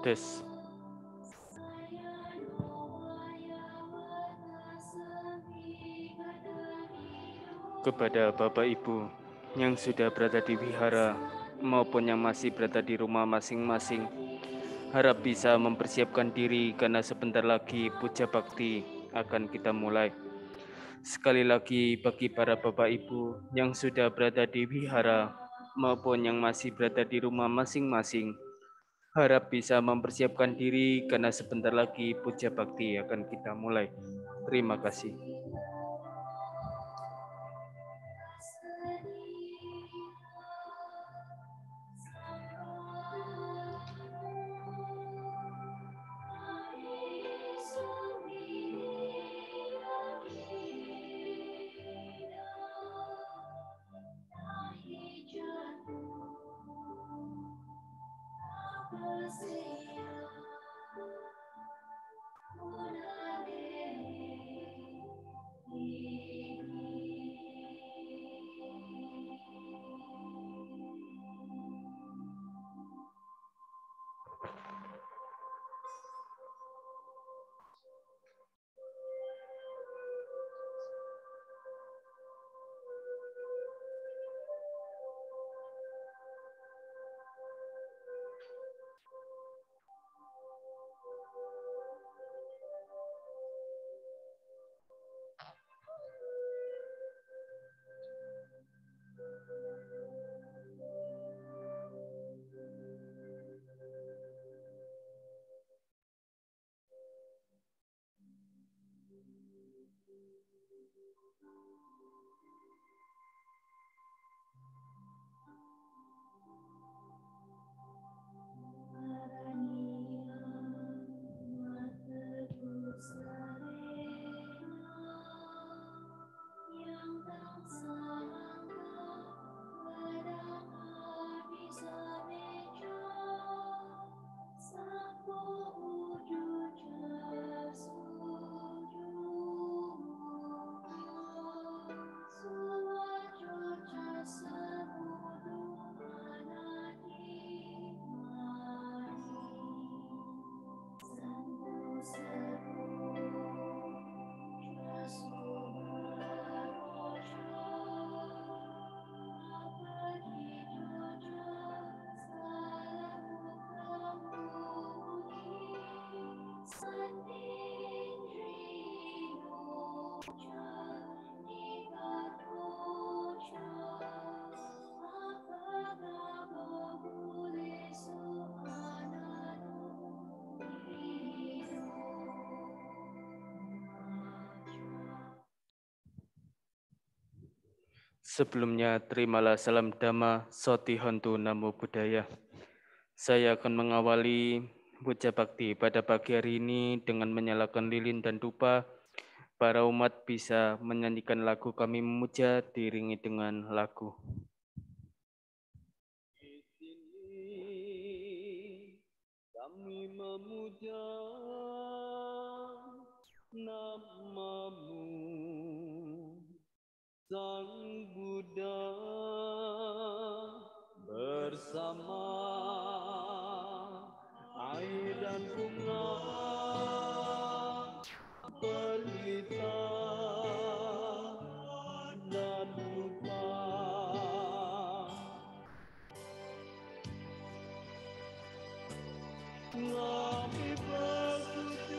Tes. Kepada Bapak Ibu yang sudah berada di wihara maupun yang masih berada di rumah masing-masing, harap bisa mempersiapkan diri karena sebentar lagi puja bakti akan kita mulai. Sekali lagi bagi para Bapak Ibu yang sudah berada di wihara maupun yang masih berada di rumah masing-masing, harap bisa mempersiapkan diri karena sebentar lagi puja bakti akan kita mulai. Terima kasih. Sebelumnya, terimalah salam Dhamma Soti Hontu Namo Buddhaya. Saya akan mengawali puja bakti pada pagi hari ini dengan menyalakan lilin dan dupa. Para umat bisa menyanyikan lagu Kami Memuja diiringi dengan lagu. Di sini kami memuja namamu, Sang Buddha, bersama air dan bunga pelita dan dupa. Kami bersujud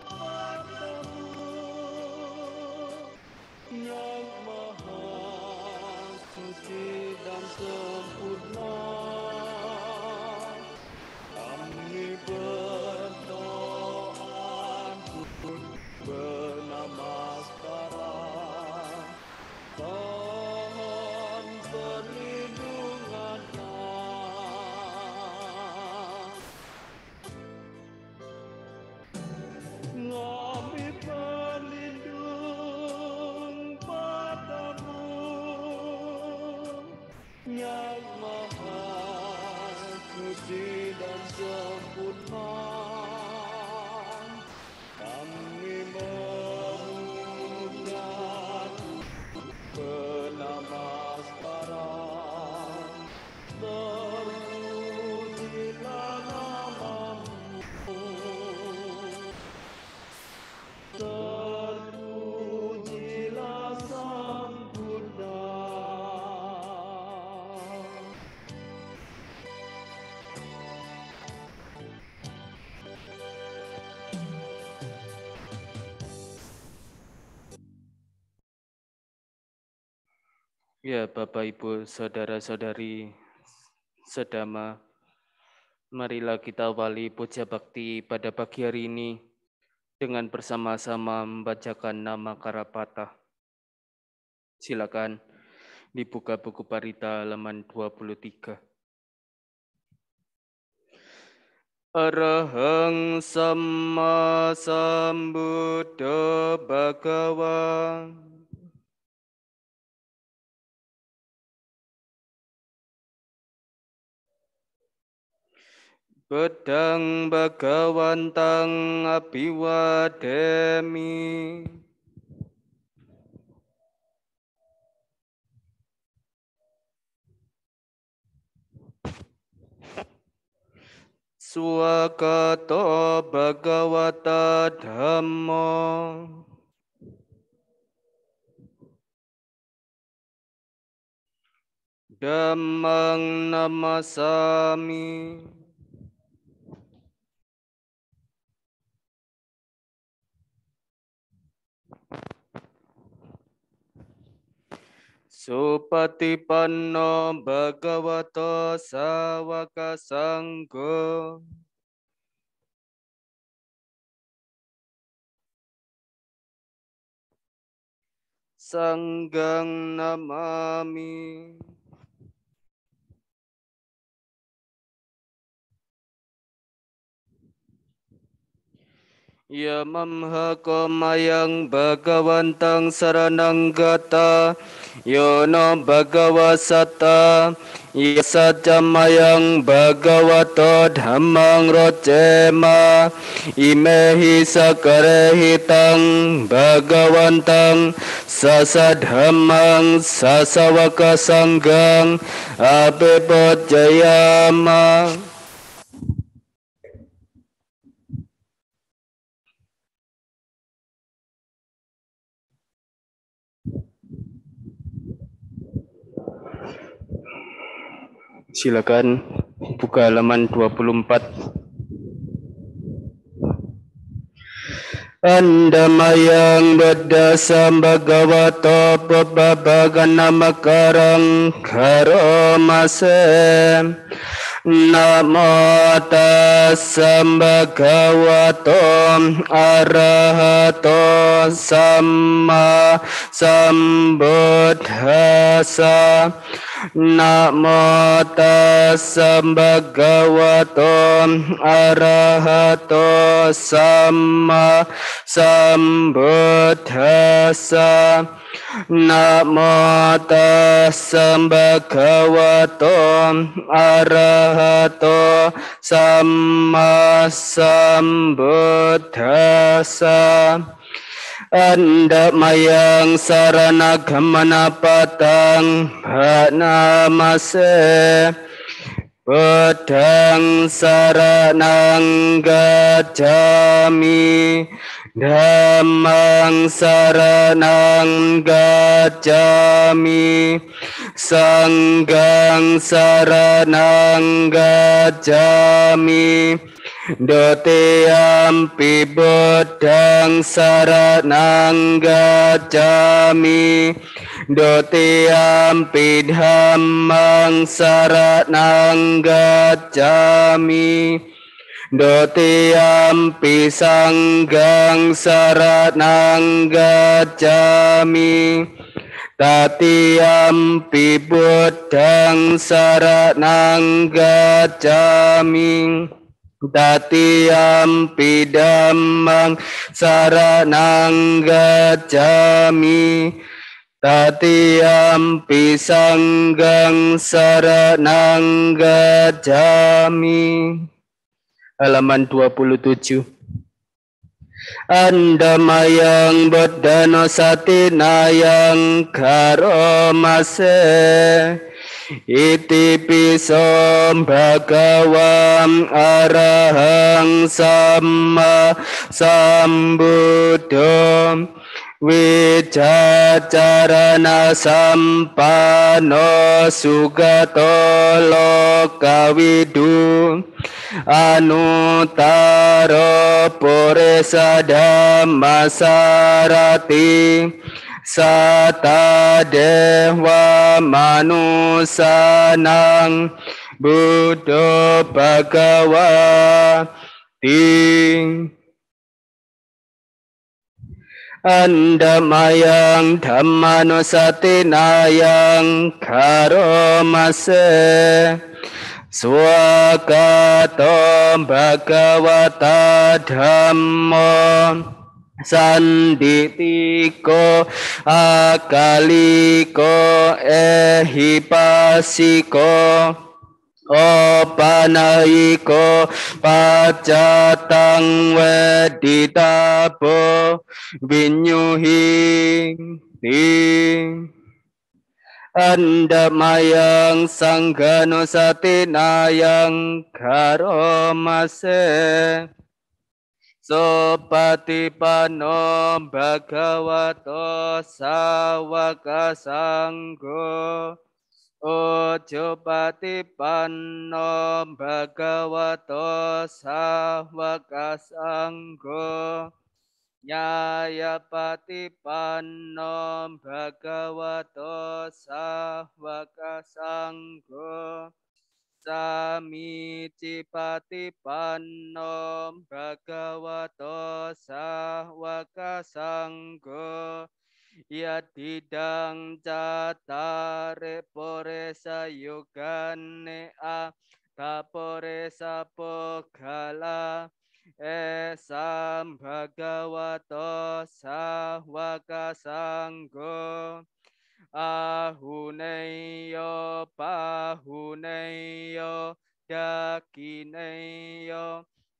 padamu yang maha suci dan sempurna. Kami berdoa pun bernamaskara, mohon perlindungannya. Kami berlindung padamu yang maha suci dan sempurna. Kami Ya, Bapak, Ibu, Saudara-saudari, sedama, marilah kita awali puja bakti pada pagi hari ini dengan bersama-sama membacakan nama Karapatah. Silakan dibuka buku Parita halaman 23. Arahang Samma Sambuddha Bhagava. Bedang Bhagawantang Abhiwademi. Swagato Bhagavata Dhammo. Dhammang namasami. Supatipanno Bhagavato Sawaka Sangho. Sanggang namami. Ya mamhako mayang Bhagawantang saranang gata. Yono Bhagawasata. Ya sajamayang Bhagavato dhammang rocema. Imehi sakarehitang Bhagawantang sasadhammang sasawaka sanggang abebojayama. Silakan buka halaman 24. Andamayang Buddhasam Bhagavato Pabbagan Makarang Karomase. Namo tassam bhagavato arahato samma sambuddhassa. Namo tassam bhagavato arahato samma sambuddhassa. Namo tassam bhagavato arahato samma sambuddhassa. Andamayang sarana gamana patang bhanamase. Bedang saranang gacchami. Dhammang saranang gacchami. Sanggang saranang gacchami. Dutiyampi Buddhang saranang gacchami. Dutiyampi Dhammang saranang gacchami. Dutiyampi Sanggang saranang gacchami. Tatiyampi Buddhang saranang gacchami. Tatiyampi Dhammang saranang gacchami. Tatiyampi Sanggang saranang gacchami. Halaman 27. Andamayang Buddhano satinayang karomase. Iti pisom bhagawam arahang samma sambuddho. Wicacarana sampano sugato lokawidu. Anutaro puresa dhammasarati. Sata dewa manusanang Buddha Bhagawati Andamayang Dhammanusatinayang Karomase Swakato Bhagavata Dhammo Sanditiko Akaliko Ehipasiko Opanaiko Pacatang Weditabo Vinyuhi Andamayang Sangganusatinayang Karomase Sopatipano Bhagavato Sawaka Sangho Ojo Patipano Bhagavato Sawaka Sangho Nyaya Patipano Bhagavato Sawaka Sangho Samici Patipano Bhagavato Sawaka Sangho Yadidang catare poresa yogane a taporesa pogala esam bhagavato sawaka sanggo ahuneyo pahuneyo dakineyo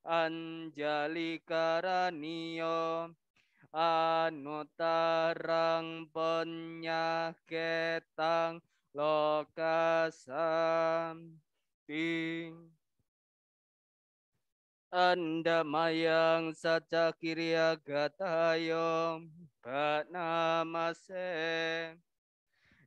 anjali karaniyo anutarang penyaketang lokasam ting andamayang saca kiriya gatayong Bhatnamase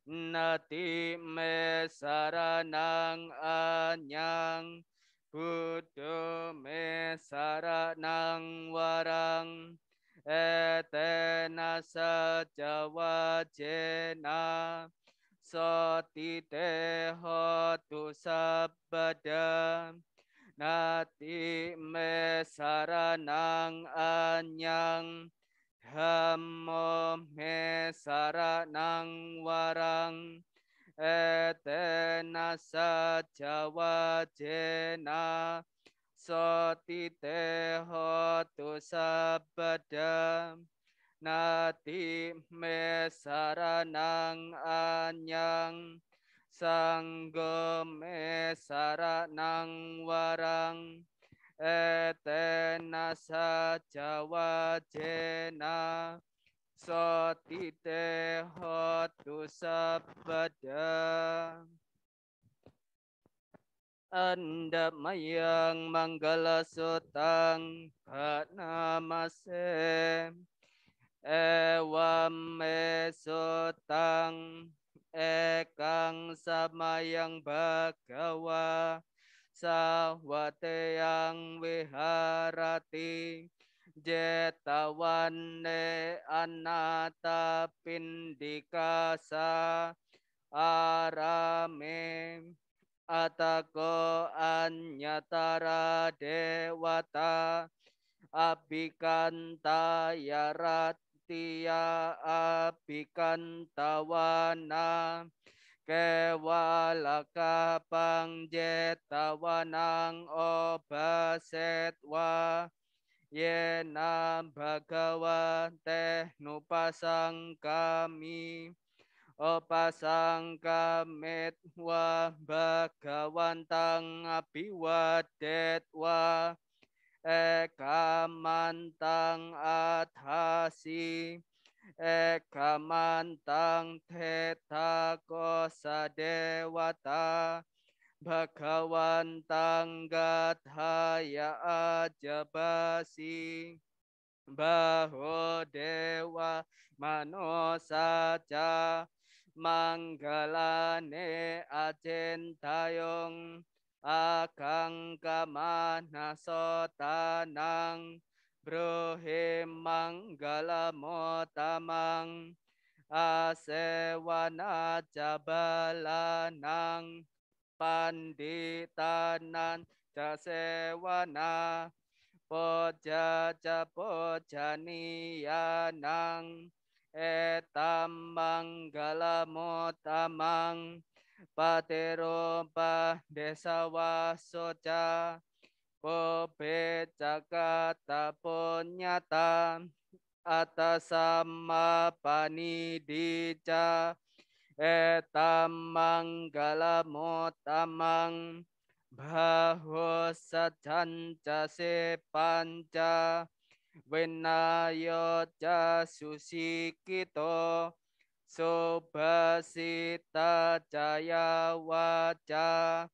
nati me saranang anyang Buddha me saranang warang etena saja wajena sotite hotu sabada nati me saranang anyang Hammo me saranang warang etena saja wajena sotite hotu sabada nati me saranang anyang sanggo me saranang warang etena saja wajena sotite hotu sabada andamayang manggala sutang Bhatnamase ewam me sutang ekang samayang bhagawa sawateyang viharati jetawane anata pindikasa arame atako anyatara dewata abikanta yaratia abikantawana kewalaka pangjetawanang obasetwa yena bhagawate nupasang kami opasang kametwa bhagawantang abiwadetwa ekamantang athasi ekamantang teta kosa dewata bhagawantang gathaya ajabasi baho dewa manosaja manggalane acintayong akang kamana sotanang brohe manggala motamang asewana jabalanang panditanan jasewana poja pojaniyanang etam manggalamutamang patero desawa soca pobe cakata punyata atasama panidija etam manggalamutamang bahu sajanca sepanca winayo susikito subhasita jaya waca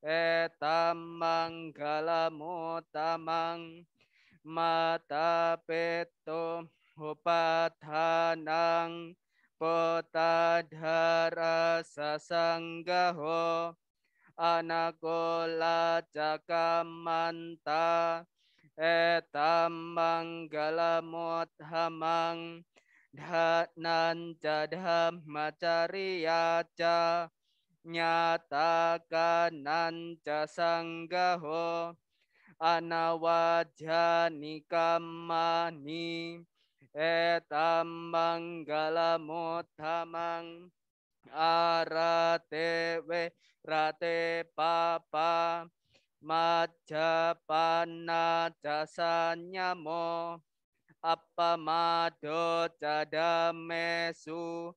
etam manggalamutamang mata peto upadhanang potadhara sasanggaho anakola cakamanta etam manggalamutamang dhatnan cadham macariyaca nyatakanan casanggaho anawajani kamani etam manggalamutamang aratewe rate papa majapana jasanyamo appamado cadamesu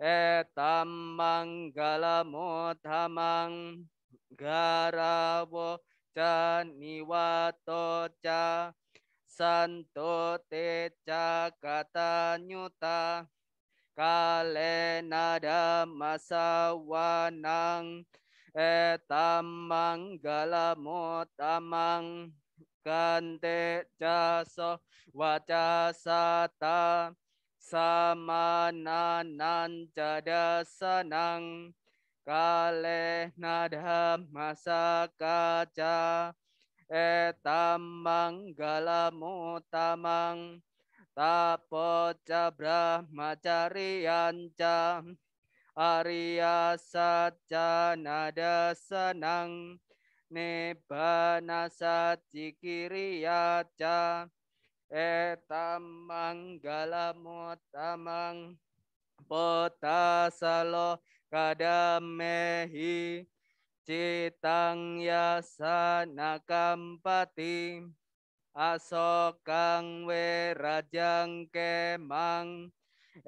etam manggalamutamang garawo caniwato ca santo teca katanyuta kalenada masawanang etam manggalamutamang kante jaso wacasata samananan cadasanang kalenada masakaca etam manggalamutamang tapoca brahmacariyanca Arya saca nada senang nibbana sacikiriyaca etam manggalamutamang potasalo kadamehi citang yasana kampati asokang werajang kemang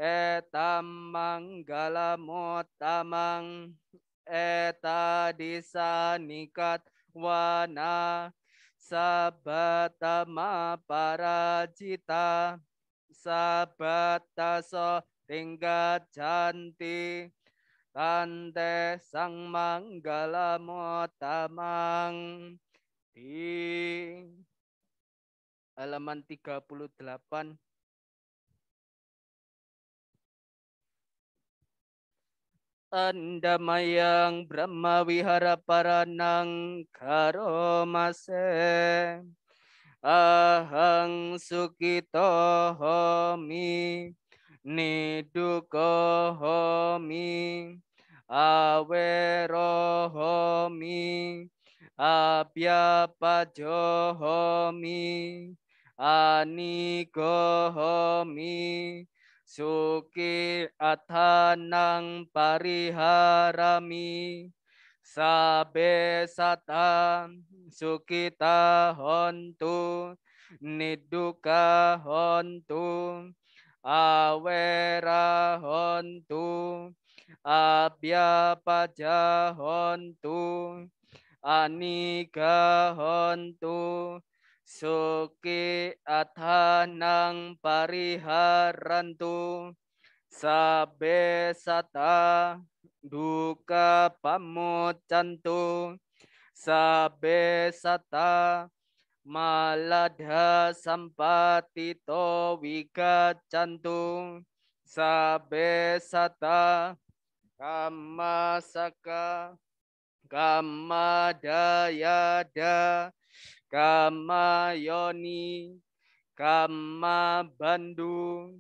etam manggalamutamang eta disanikat wana sabatama parajita sabataso tingkat canti tante sang manggalamutamang di halaman 38. Andamayang Brahma Wihara Paranang Karomase Ahang Sukito Homi Niduko Homi Awero Homi Abhyapajo Homi Aniko Homi Suki athanang pariharami sabe sata sukita hontu niduka hontu awera hontu abhyapaja hontu anika hontu Suki athanang pariharantu sabe sata duka pamucantu sabe sata maladha sampatito wigacantu sabe sata kamasaka kamadayada Kama Yoni, Kama Bandu,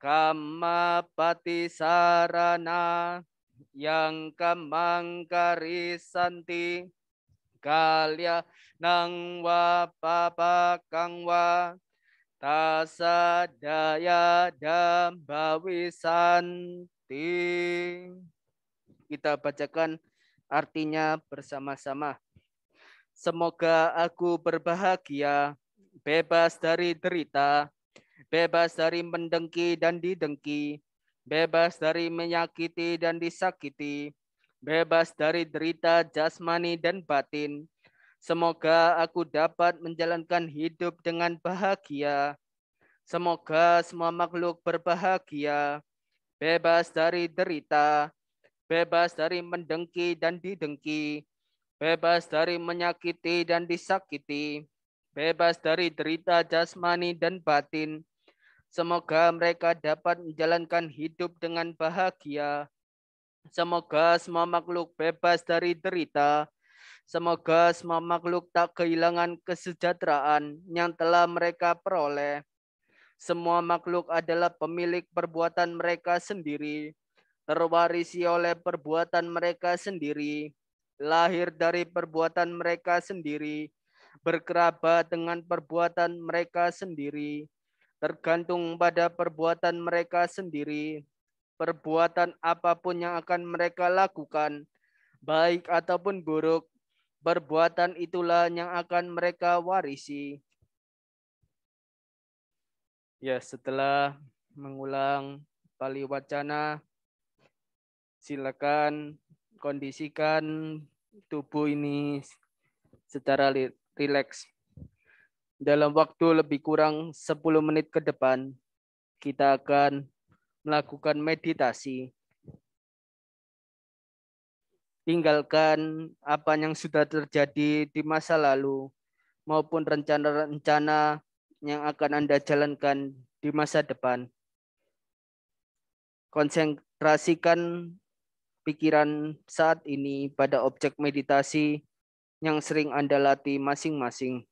Kamapati sarana yang kamangkarisanti kalya nang wa papakang wa tasa daya dambawisanti. Kita bacakan artinya bersama-sama. Semoga aku berbahagia, bebas dari derita, bebas dari mendengki dan didengki, bebas dari menyakiti dan disakiti, bebas dari derita jasmani dan batin. Semoga aku dapat menjalankan hidup dengan bahagia. Semoga semua makhluk berbahagia, bebas dari derita, bebas dari mendengki dan didengki, bebas dari menyakiti dan disakiti, bebas dari derita jasmani dan batin. Semoga mereka dapat menjalankan hidup dengan bahagia. Semoga semua makhluk bebas dari derita. Semoga semua makhluk tak kehilangan kesejahteraan yang telah mereka peroleh. Semua makhluk adalah pemilik perbuatan mereka sendiri, terwarisi oleh perbuatan mereka sendiri, lahir dari perbuatan mereka sendiri, berkerabat dengan perbuatan mereka sendiri, tergantung pada perbuatan mereka sendiri. Perbuatan apapun yang akan mereka lakukan, baik ataupun buruk, perbuatan itulah yang akan mereka warisi. Ya, setelah mengulang Pali Wacana, silakan kondisikan tubuh ini secara rileks. Dalam waktu lebih kurang 10 menit ke depan, kita akan melakukan meditasi. Tinggalkan apa yang sudah terjadi di masa lalu maupun rencana-rencana yang akan Anda jalankan di masa depan. Konsentrasikan pikiran saat ini pada objek meditasi yang sering Anda latih masing-masing.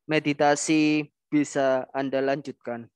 Meditasi bisa Anda lanjutkan.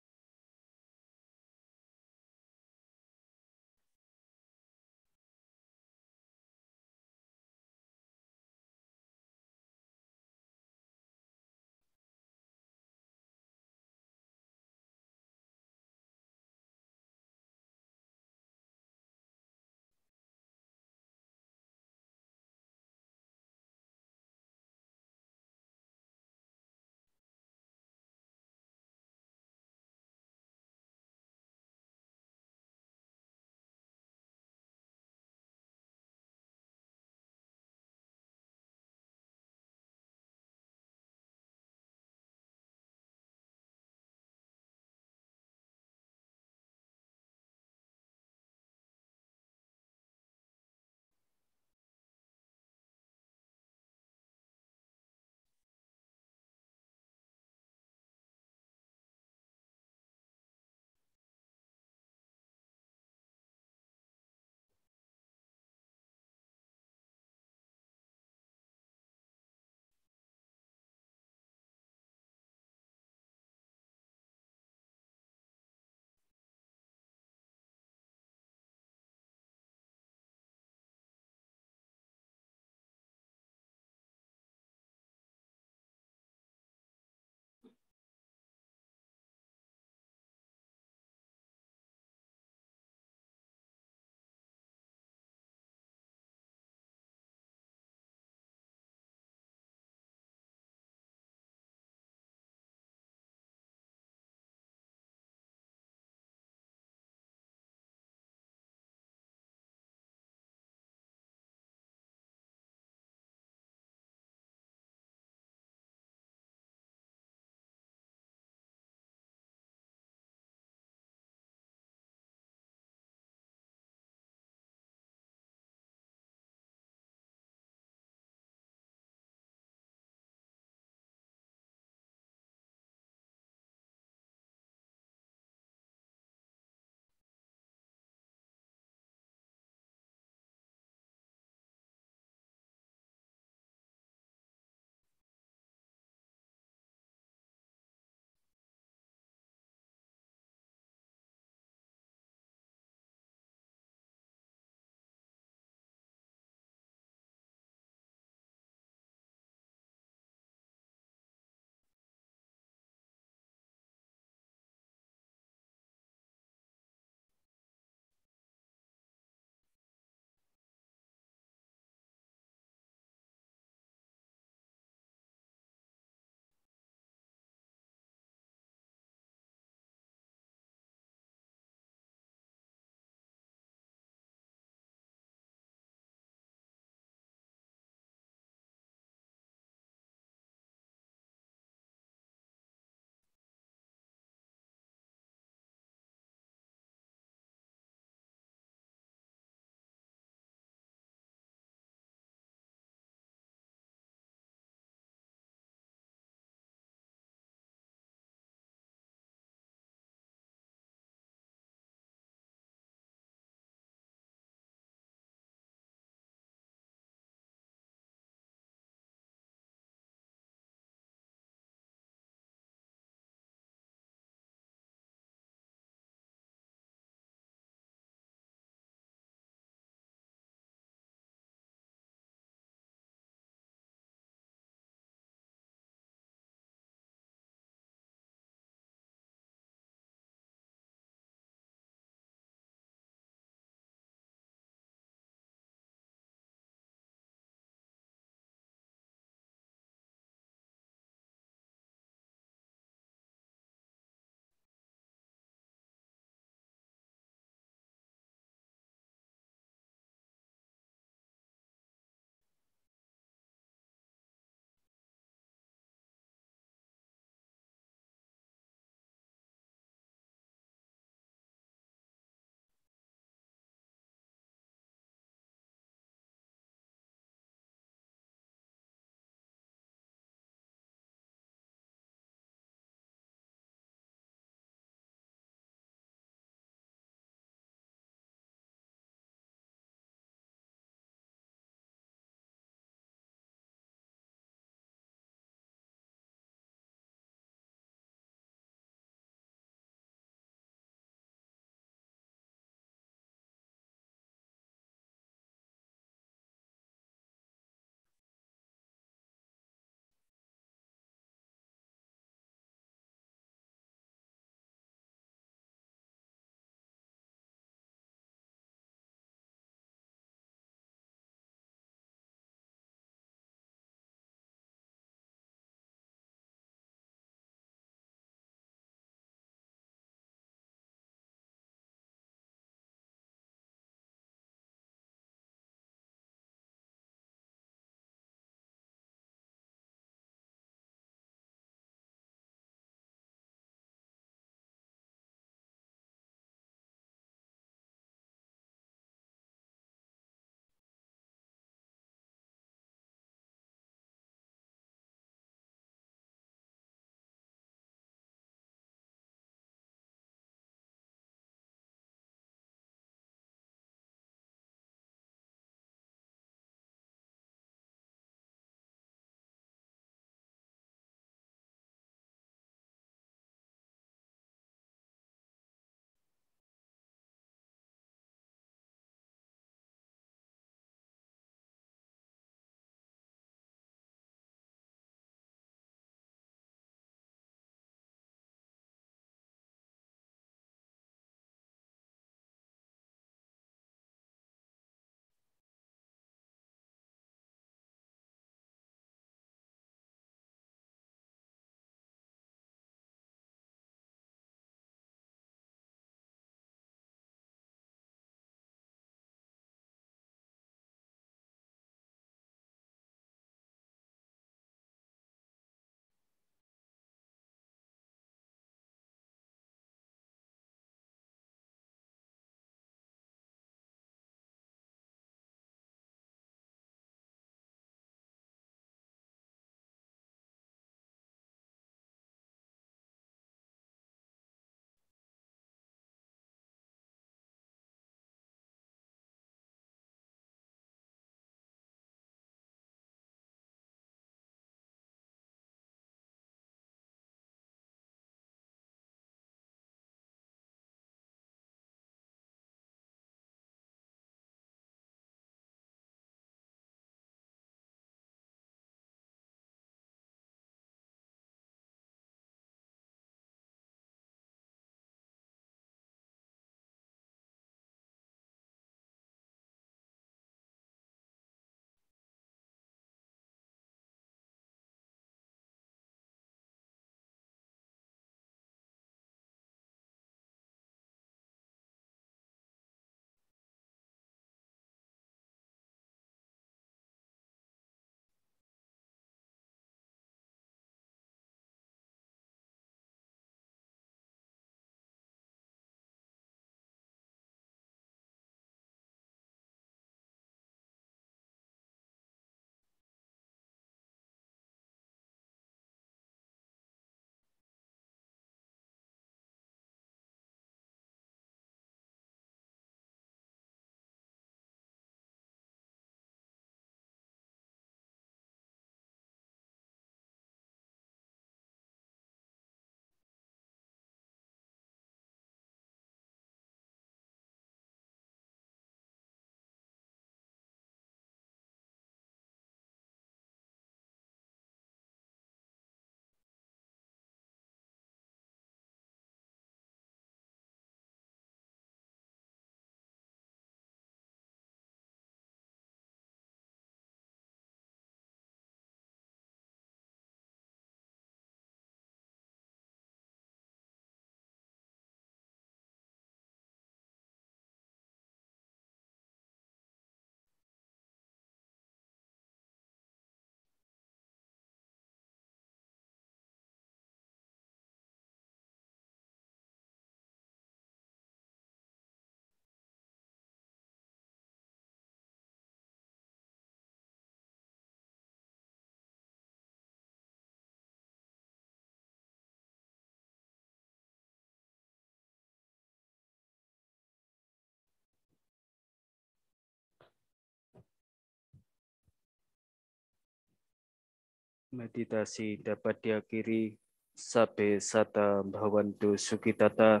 Meditasi dapat diakhiri Sabe Sata Bhawantu Sukitata.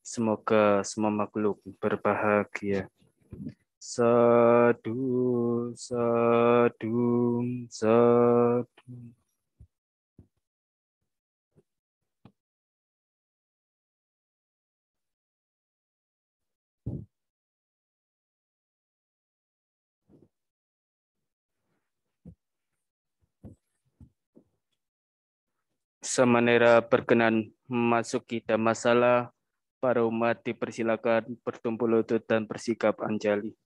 Semoga semua makhluk berbahagia. Sadu, sadu, sadu. Samanera berkenan memasuki Dhammasala, para umat dipersilakan bertumpul lutut dan bersikap anjali.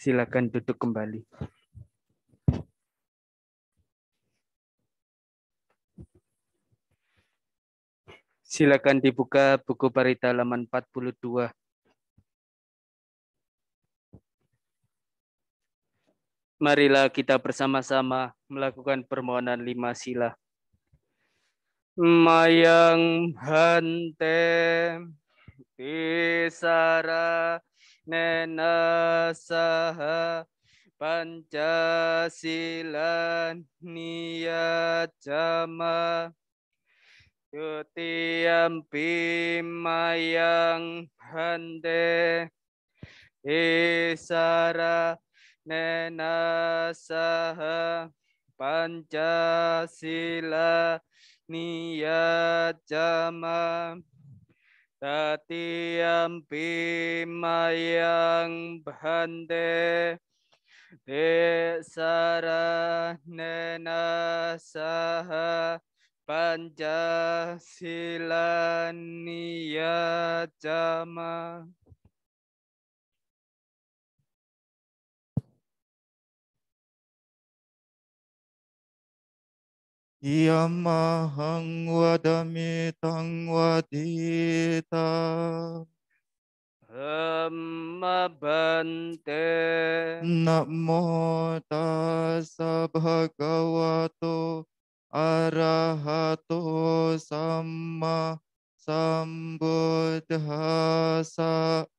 Silakan duduk kembali. Silakan dibuka buku Parita halaman 42. Marilah kita bersama-sama melakukan permohonan 5 sila. Mayang hante tisara nena saha Pancasila niyacama Yutiampi mayang hante isara nena saha Pancasila niyacama Tatiampi mayang bhante Desara nena saha Pancasila niyacama. Yamahang wadamitang wadita. Hamma bante. Namo tassa bhagavato arahato samma sambuddhassa.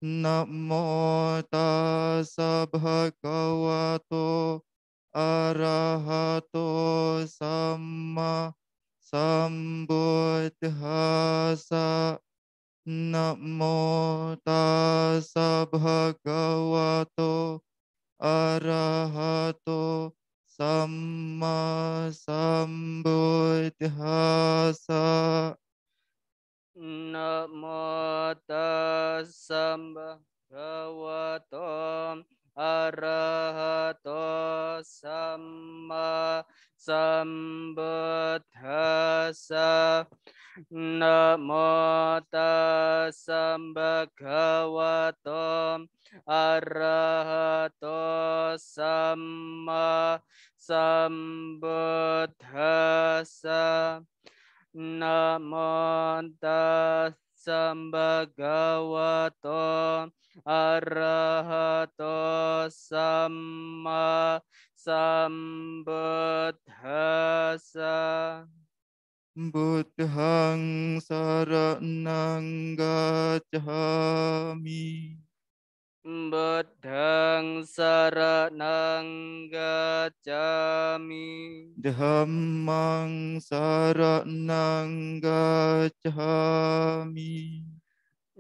Namo tassa bhagavato arahato samma sambuddhassa. Namo tassa bhagavato arahato samma sambuddhassa. Namo tassa bhagavato arahato samma sambuddhassa. Namo tassa bhagavato arahato samma sambuddhassa. Namo tassa bhagavato arahato samma sambuddhassa. Buddhang saranang gacchami. Buddhang saranang gacchami. Dhammang saranang gacchami.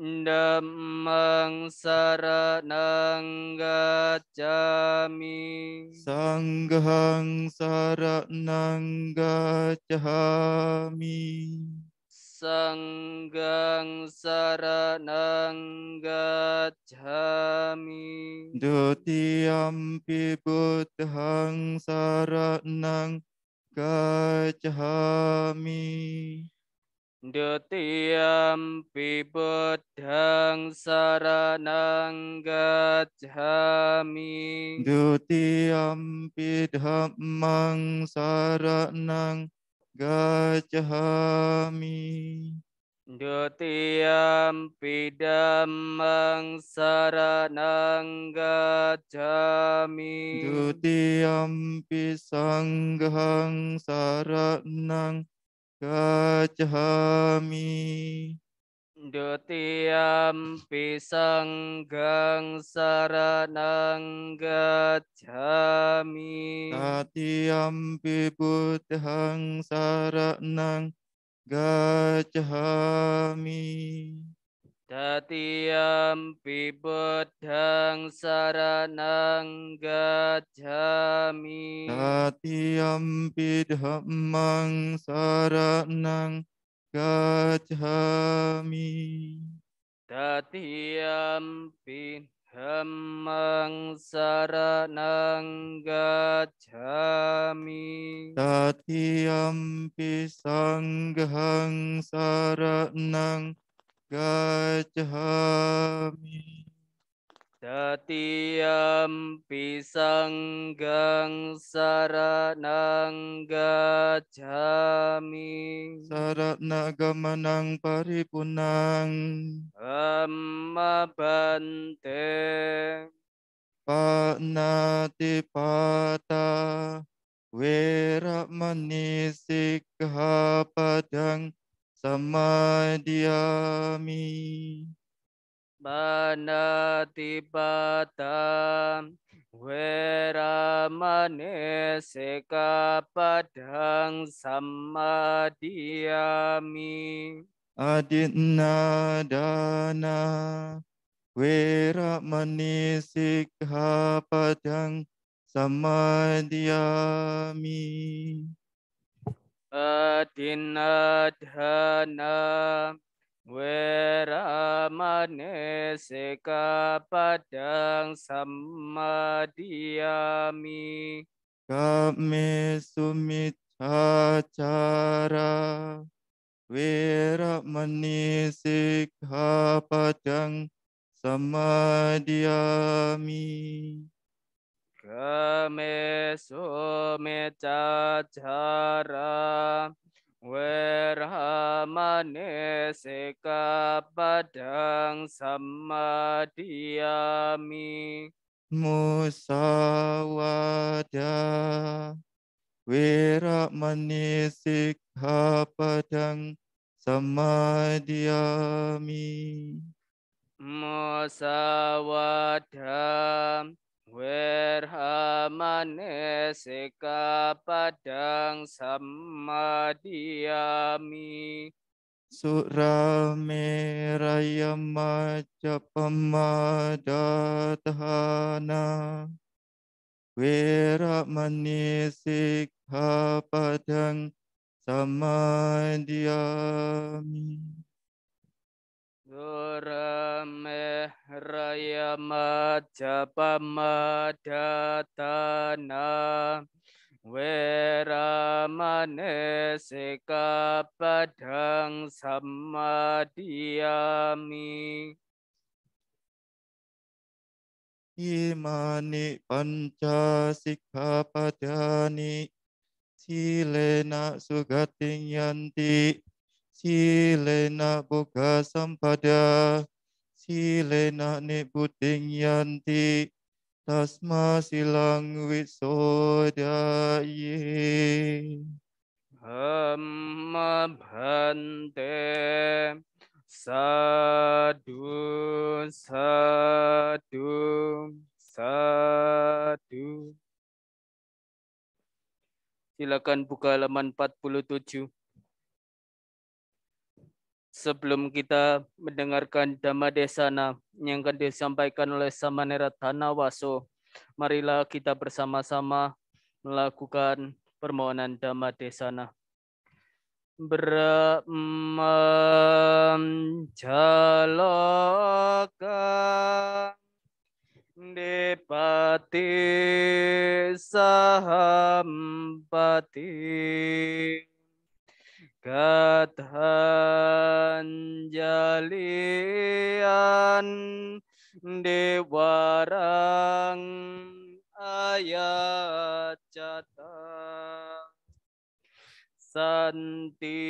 Dhammang saranang gacchami. Sanghang saranang gacchami. Sanghang saranang gacchami. Dutiyampi buddhang saranang gacchami. Dutiyampi buddhang saranang gacchami. Dutiyampi dhammang saranang gacchami. Dutiyampi dhammang saranang gacchami. Dutiyampi sanghang saranang gacchami. Dutiyampi sanghang saranang gacchami. Tatiyampi buddhang saranang gacchami. Tatiyampi buddhang saranang gacchami. Tatiyampi dhammang saranang gacchami. Tatiyampi dhammang saranang gacchami. Tatiyampi sanghang saranang gacchami. Tatiampi sanggang saranang gacchami. Saratna gamanang paripunang. Amma bante. Panatipata Weramani Sikkhapadang Samadhiyami. Panatipata Weramane Sekapadang Samadhiyami. Adinna dana Weramani Sikkhapadang Samadhiyami. Adinadhana Weramane Sekapadang Samadhiyami. Kame sumicacara Weramani Sikkhapadang Samadhiyami. Kame sumicacara Weramane Sekapadang Samadhiyami. Musawada Weramani Sikkhapadang Samadhiyami. Musawada Weramane Sekapadang Samadhiyami. Surameraya Majapamadatthana Weramani Sikkhapadang Samadhiyami. Surameraya Majapamadatthana Weramane Sekapadang Samadhiyami. Imani panca sikkhapadani silena sugating yanti silena boga sampada silena nibbutting yanti tasma silang wisodaye. Hamma bhante sadu sadu sadu. Silakan buka halaman 47. Sebelum kita mendengarkan Dhamma Desana yang akan disampaikan oleh Samanera Thanawaso, marilah kita bersama-sama melakukan permohonan Dhamma Desana. Brahmam Jalaka Depati Sahampati Gathanjalian Dewarang Ayacata Santi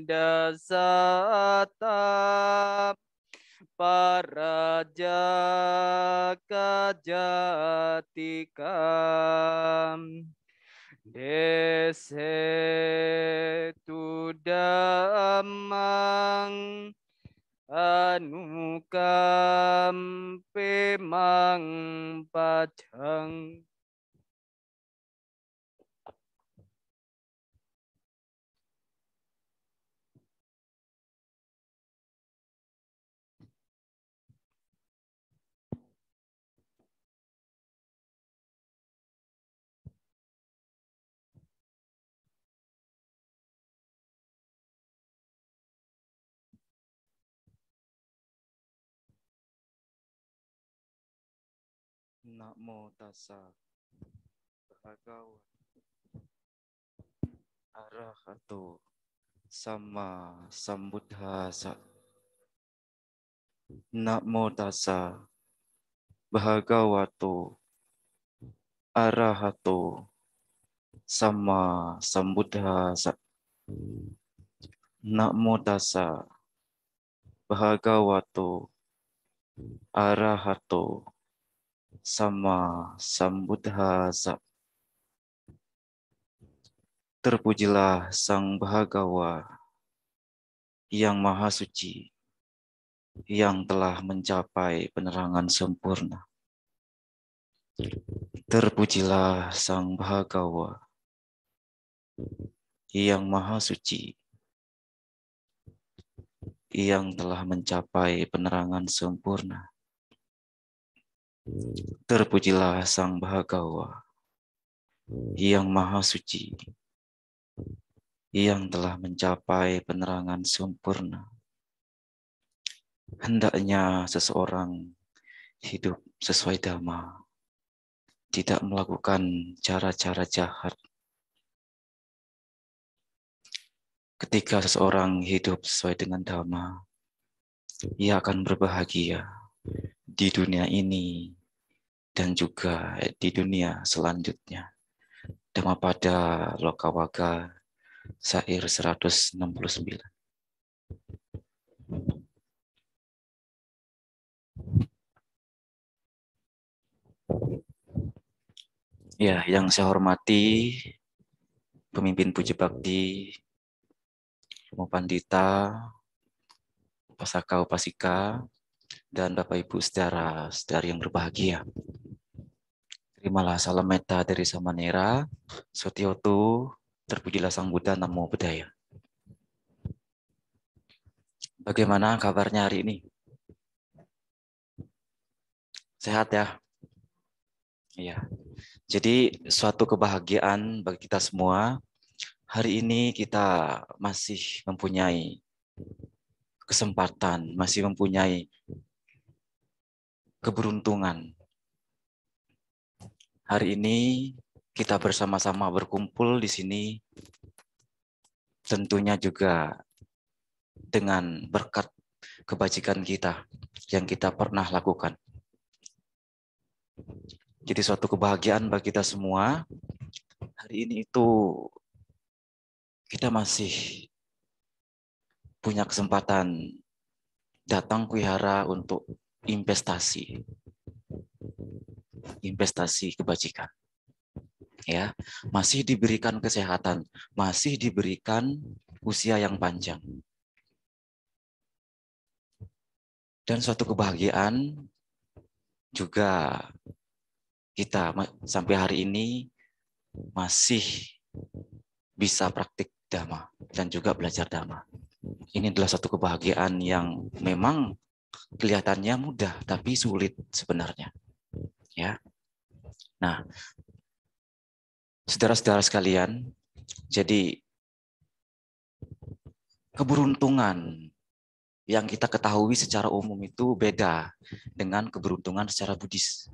Dasata Parajaka Jatika Desetu Dhammang Anukampe Mang Pajang. Namo tassa bhagavata arahato sama sambuddhassa. Namo tassa Bhagavato Arahato Sama Sambuddhasa. Namo tassa Bhagavato Arahato Sama Sambuddhasa. Terpujilah Sang Bhagawa yang Maha Suci, yang telah mencapai penerangan sempurna. Terpujilah Sang Bhagawa yang Maha Suci, yang telah mencapai penerangan sempurna. Terpujilah Sang Bhagawa yang Maha Suci, yang telah mencapai penerangan sempurna. Hendaknya seseorang hidup sesuai dhamma, tidak melakukan cara-cara jahat. Ketika seseorang hidup sesuai dengan dhamma, ia akan berbahagia di dunia ini dan juga di dunia selanjutnya. Dhammapada Lokawaga, Syair 169. Ya, yang saya hormati pemimpin Puji Bakti, Romo Pandita, Upasaka Upasika, dan Bapak Ibu saudara-saudari yang berbahagia. Terimalah salam metta dari Samanera, Sotiotu, terpujilah Sang Buddha, Namo Buddhaya. Bagaimana kabarnya hari ini? Sehat ya? Iya. Jadi suatu kebahagiaan bagi kita semua. Hari ini kita masih mempunyai kesempatan, masih mempunyai keberuntungan. Hari ini kita bersama-sama berkumpul di sini, tentunya juga dengan berkat kebajikan kita yang kita pernah lakukan. Jadi suatu kebahagiaan bagi kita semua. Hari ini itu kita masih punya kesempatan datang ke wihara untuk investasi kebajikan. Ya, masih diberikan kesehatan, masih diberikan usia yang panjang. Dan suatu kebahagiaan juga kita sampai hari ini masih bisa praktik dhamma dan juga belajar dhamma. Ini adalah satu kebahagiaan yang memang kelihatannya mudah tapi sulit sebenarnya. Ya. Nah, saudara-saudara sekalian, jadi keberuntungan yang kita ketahui secara umum itu beda dengan keberuntungan secara Buddhis.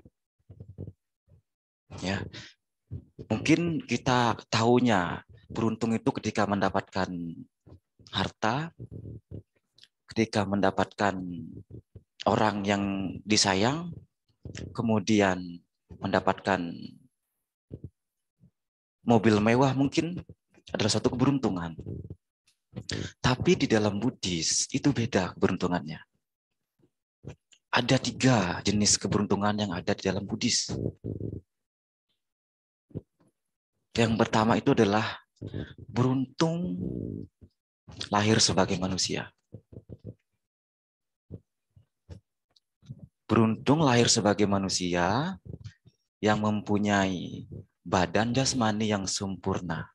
Ya. Mungkin kita tahunya beruntung itu ketika mendapatkan harta, ketika mendapatkan orang yang disayang, kemudian mendapatkan mobil mewah mungkin adalah suatu keberuntungan. Tapi di dalam Buddhis itu beda keberuntungannya. Ada 3 jenis keberuntungan yang ada di dalam Buddhis. Yang pertama itu adalah beruntung lahir sebagai manusia. Beruntung lahir sebagai manusia yang mempunyai badan jasmani yang sempurna.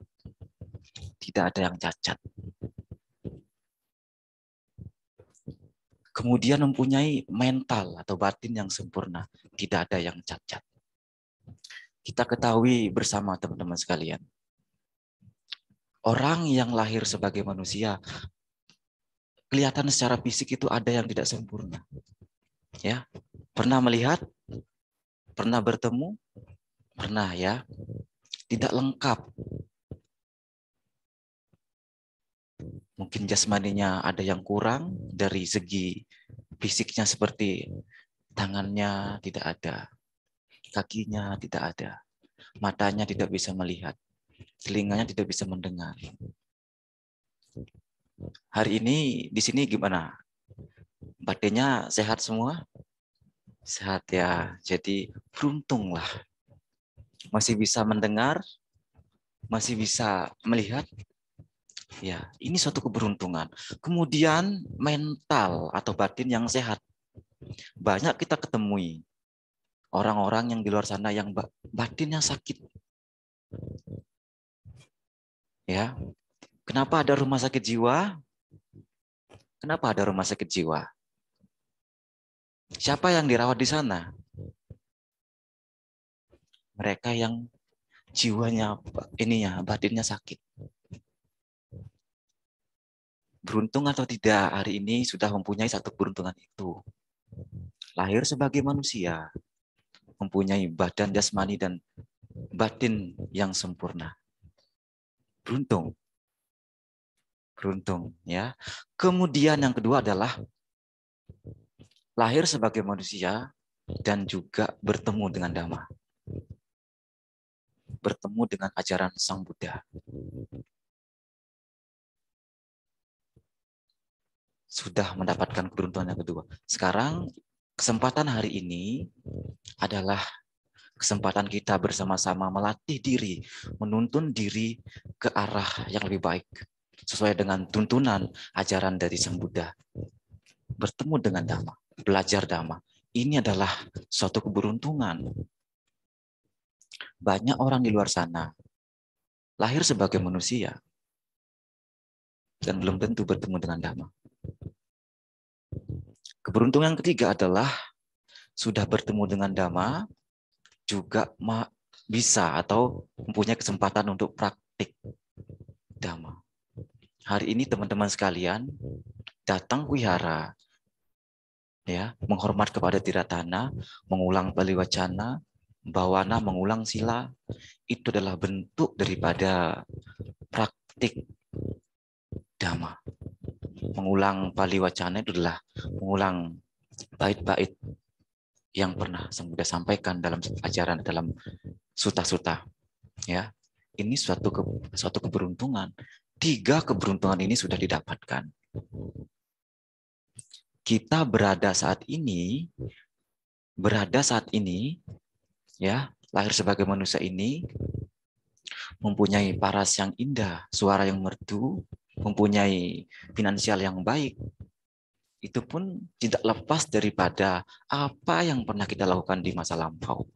Tidak ada yang cacat. Kemudian mempunyai mental atau batin yang sempurna. Tidak ada yang cacat. Kita ketahui bersama teman-teman sekalian. Orang yang lahir sebagai manusia, kelihatan secara fisik itu ada yang tidak sempurna. Ya, pernah melihat? Pernah bertemu? Pernah ya. Tidak lengkap. Mungkin jasmaninya ada yang kurang dari segi fisiknya seperti tangannya tidak ada, kakinya tidak ada, matanya tidak bisa melihat, telinganya tidak bisa mendengar. Hari ini di sini gimana? Badannya sehat semua? Sehat ya. Jadi beruntunglah. Masih bisa mendengar, masih bisa melihat. Ya, ini suatu keberuntungan. Kemudian mental atau batin yang sehat. Banyak kita ketemui orang-orang yang di luar sana yang batinnya sakit. Ya. Kenapa ada rumah sakit jiwa? Kenapa ada rumah sakit jiwa? Siapa yang dirawat di sana? Mereka yang jiwanya batinnya sakit. Beruntung atau tidak, hari ini sudah mempunyai satu keberuntungan itu. Lahir sebagai manusia, mempunyai badan jasmani dan batin yang sempurna. Beruntung. Beruntung, ya. Kemudian yang kedua adalah lahir sebagai manusia dan juga bertemu dengan Dhamma. Bertemu dengan ajaran Sang Buddha. Sudah mendapatkan keberuntungan yang kedua. Sekarang kesempatan hari ini adalah kesempatan kita bersama-sama melatih diri, menuntun diri ke arah yang lebih baik sesuai dengan tuntunan ajaran dari Sang Buddha. Bertemu dengan Dhamma, belajar Dhamma. Ini adalah suatu keberuntungan. Banyak orang di luar sana lahir sebagai manusia dan belum tentu bertemu dengan Dhamma. Keberuntungan ketiga adalah sudah bertemu dengan Dhamma, juga bisa atau mempunyai kesempatan untuk praktik Dhamma. Hari ini teman-teman sekalian datang wihara, ya, menghormat kepada Tiratana, mengulang Bali Wacana, Bawana, mengulang sila, itu adalah bentuk daripada praktik Dhamma. Mengulang Bali Wacana itu adalah mengulang bait-bait yang pernah Sang Buddha sampaikan dalam ajaran, dalam suta-suta. Ya, ini suatu keberuntungan. 3 keberuntungan ini sudah didapatkan. Kita berada saat ini, ya, lahir sebagai manusia ini, mempunyai paras yang indah, suara yang merdu, mempunyai finansial yang baik, itu pun tidak lepas daripada apa yang pernah kita lakukan di masa lampau.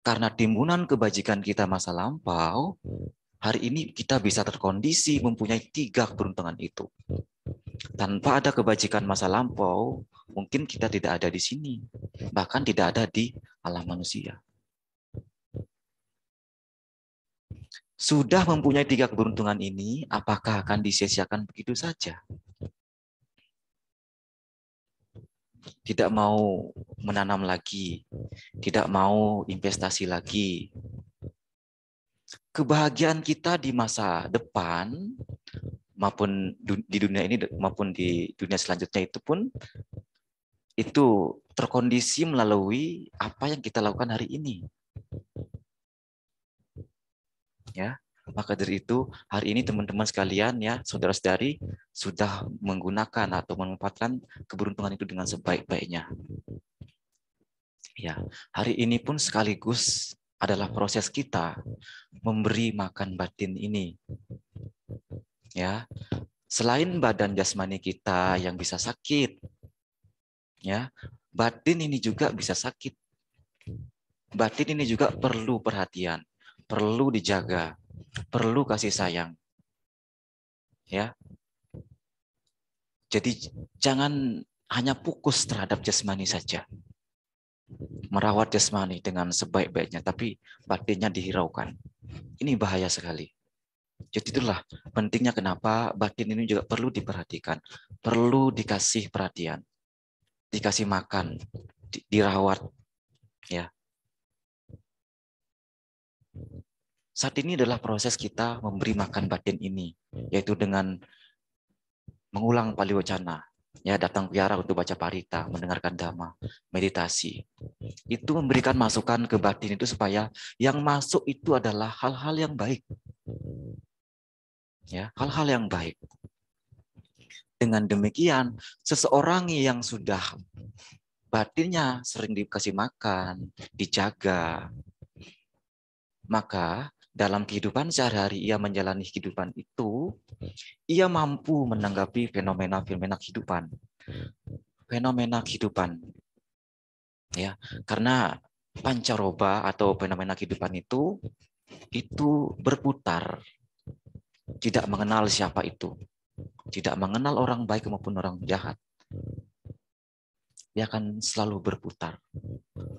Karena timbunan kebajikan kita masa lampau, hari ini kita bisa terkondisi mempunyai 3 keberuntungan itu. Tanpa ada kebajikan masa lampau, mungkin kita tidak ada di sini, bahkan tidak ada di alam manusia. Sudah mempunyai 3 keberuntungan ini, apakah akan disia-siakan begitu saja? Tidak mau menanam lagi, tidak mau investasi lagi. Kebahagiaan kita di masa depan, maupun di dunia ini, maupun di dunia selanjutnya itu pun, itu terkondisi melalui apa yang kita lakukan hari ini. Ya, maka dari itu hari ini teman-teman sekalian, ya, saudara-saudari, sudah menggunakan atau memanfaatkan keberuntungan itu dengan sebaik-baiknya. Ya, hari ini pun sekaligus adalah proses kita memberi makan batin ini. Ya, selain badan jasmani kita yang bisa sakit, ya, batin ini juga bisa sakit. Batin ini juga perlu perhatian, perlu dijaga, perlu kasih sayang. Ya. Jadi jangan hanya fokus terhadap jasmani saja. Merawat jasmani dengan sebaik-baiknya, tapi batinnya dihiraukan. Ini bahaya sekali. Jadi itulah pentingnya kenapa batin ini juga perlu diperhatikan, perlu dikasih perhatian, dikasih makan, dirawat. Ya. Saat ini adalah proses kita memberi makan batin ini, yaitu dengan mengulang Pali Wacana, Ya, datang wihara untuk baca parita, mendengarkan dhamma, meditasi. Itu memberikan masukan ke batin itu supaya yang masuk itu adalah hal-hal yang baik. Ya, hal-hal yang baik. Dengan demikian, seseorang yang sudah batinnya sering dikasih makan, dijaga, maka dalam kehidupan sehari-hari ia menjalani kehidupan itu, ia mampu menanggapi fenomena-fenomena kehidupan. Fenomena kehidupan. Ya, karena pancaroba atau fenomena kehidupan itu berputar, tidak mengenal siapa itu, tidak mengenal orang baik maupun orang jahat. Dia akan selalu berputar.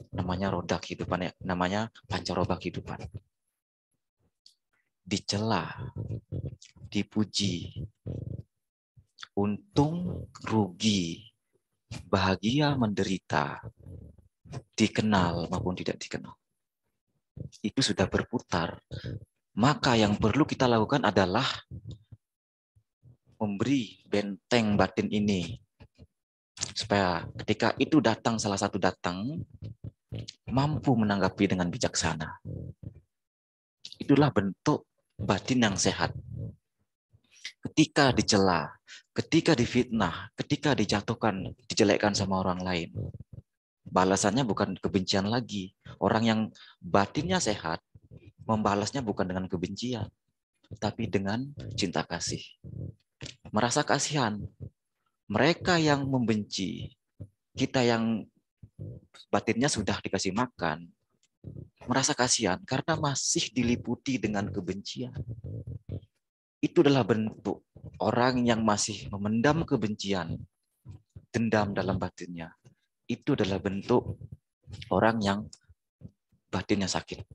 Namanya roda kehidupan, ya, namanya pancaroba kehidupan. Dicela, dipuji, untung, rugi, bahagia, menderita, dikenal maupun tidak dikenal. Itu sudah berputar. Maka yang perlu kita lakukan adalah memberi benteng batin ini. Supaya ketika itu datang, salah satu datang, mampu menanggapi dengan bijaksana. Itulah bentuk batin yang sehat. Ketika dicela, ketika difitnah, ketika dijatuhkan, dijelekkan sama orang lain, balasannya bukan kebencian lagi. Orang yang batinnya sehat, membalasnya bukan dengan kebencian, tapi dengan cinta kasih. Merasa kasihan. Mereka yang membenci, kita yang batinnya sudah dikasih makan, merasa kasihan karena masih diliputi dengan kebencian. Itu adalah bentuk orang yang masih memendam kebencian, dendam dalam batinnya. Itu adalah bentuk orang yang batinnya sakit.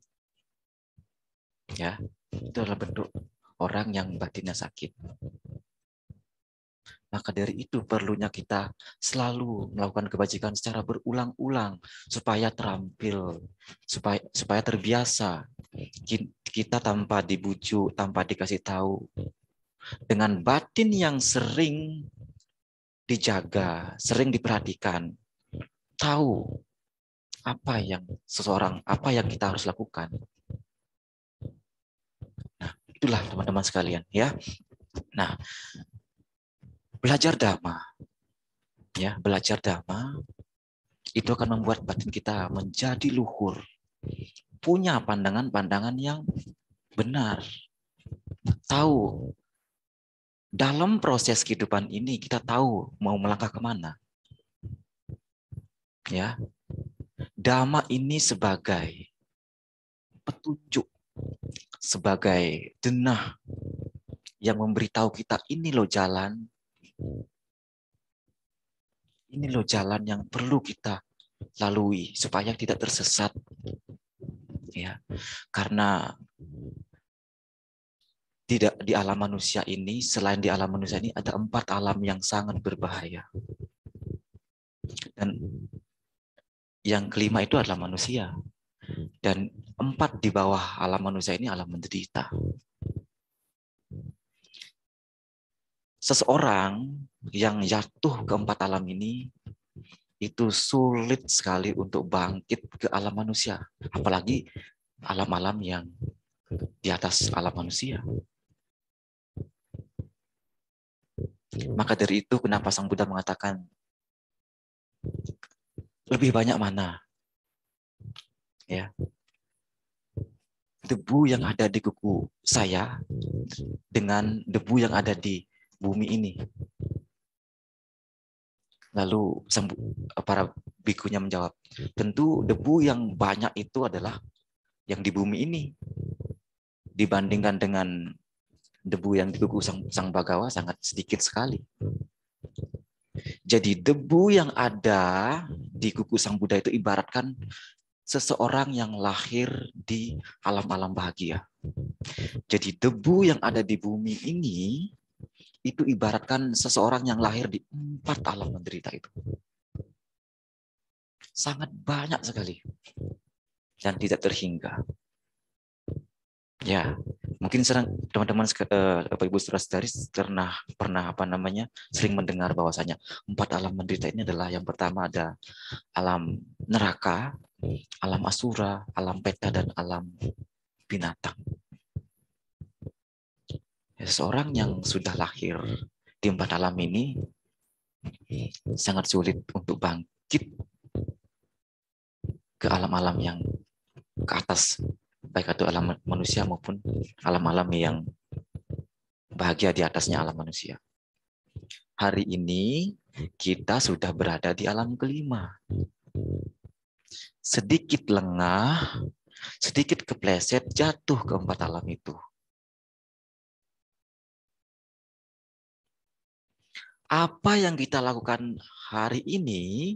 Ya, itu adalah bentuk orang yang batinnya sakit. Maka dari itu perlunya kita selalu melakukan kebajikan secara berulang-ulang supaya terampil, supaya terbiasa. Kita tanpa dibujuk, tanpa dikasih tahu, dengan batin yang sering dijaga, sering diperhatikan, tahu apa yang kita harus lakukan. Nah, itulah teman-teman sekalian, ya. Nah, belajar dhamma, ya, belajar dhamma itu akan membuat batin kita menjadi luhur, punya pandangan-pandangan yang benar, tahu dalam proses kehidupan ini kita tahu mau melangkah kemana. Ya, dhamma ini sebagai petunjuk, sebagai denah yang memberitahu kita ini loh jalan yang perlu kita lalui supaya tidak tersesat. Ya, karena tidak di alam manusia ini, selain di alam manusia ini ada 4 alam yang sangat berbahaya. Dan yang kelima itu adalah manusia. Dan 4 di bawah alam manusia ini alam menderita. Seseorang yang jatuh ke 4 alam ini itu sulit sekali untuk bangkit ke alam manusia. Apalagi alam-alam yang di atas alam manusia. Maka dari itu kenapa Sang Buddha mengatakan lebih banyak mana? Ya. Debu yang ada di kuku saya dengan debu yang ada di bumi ini. Lalu para bikunya menjawab, tentu debu yang banyak itu adalah yang di bumi ini. Dibandingkan dengan debu yang di kuku Sang Bhagawa sangat sedikit sekali. Jadi debu yang ada di kuku Sang Buddha itu ibaratkan seseorang yang lahir di alam-alam bahagia. Jadi debu yang ada di bumi ini itu ibaratkan seseorang yang lahir di 4 alam menderita itu. Sangat banyak sekali dan tidak terhingga. Ya, Mungkin teman-teman Bapak Ibu saudara-saudari pernah sering mendengar bahwasanya 4 alam menderita ini adalah yang pertama ada alam neraka, alam asura, alam peta, dan alam binatang. Seorang yang sudah lahir di 4 alam ini sangat sulit untuk bangkit ke alam-alam yang ke atas, baik itu alam manusia maupun alam-alam yang bahagia di atasnya alam manusia. Hari ini kita sudah berada di alam kelima. Sedikit lengah, sedikit kepleset, jatuh ke 4 alam itu. Apa yang kita lakukan hari ini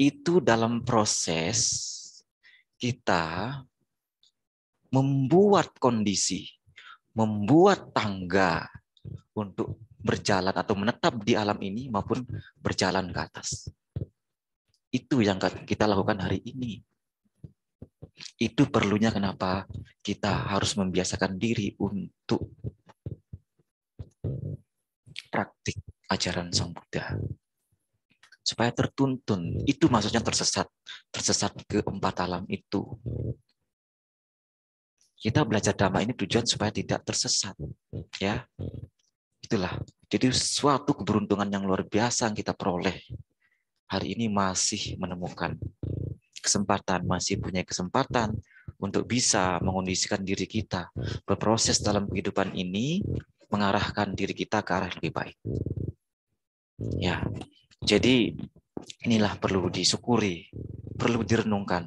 itu dalam proses kita membuat kondisi, membuat tangga untuk berjalan atau menetap di alam ini maupun berjalan ke atas. Itu yang kita lakukan hari ini. Itu perlunya kenapa kita harus membiasakan diri untuk praktik ajaran Sang Buddha. Supaya tertuntun, itu maksudnya tersesat ke 4 alam itu. Kita belajar Dhamma ini tujuan supaya tidak tersesat, ya. Itulah. Jadi suatu keberuntungan yang luar biasa yang kita peroleh. Hari ini masih menemukan kesempatan, masih punya kesempatan untuk bisa mengondisikan diri kita berproses dalam kehidupan ini, mengarahkan diri kita ke arah yang lebih baik. Ya. Jadi inilah perlu disyukuri, perlu direnungkan.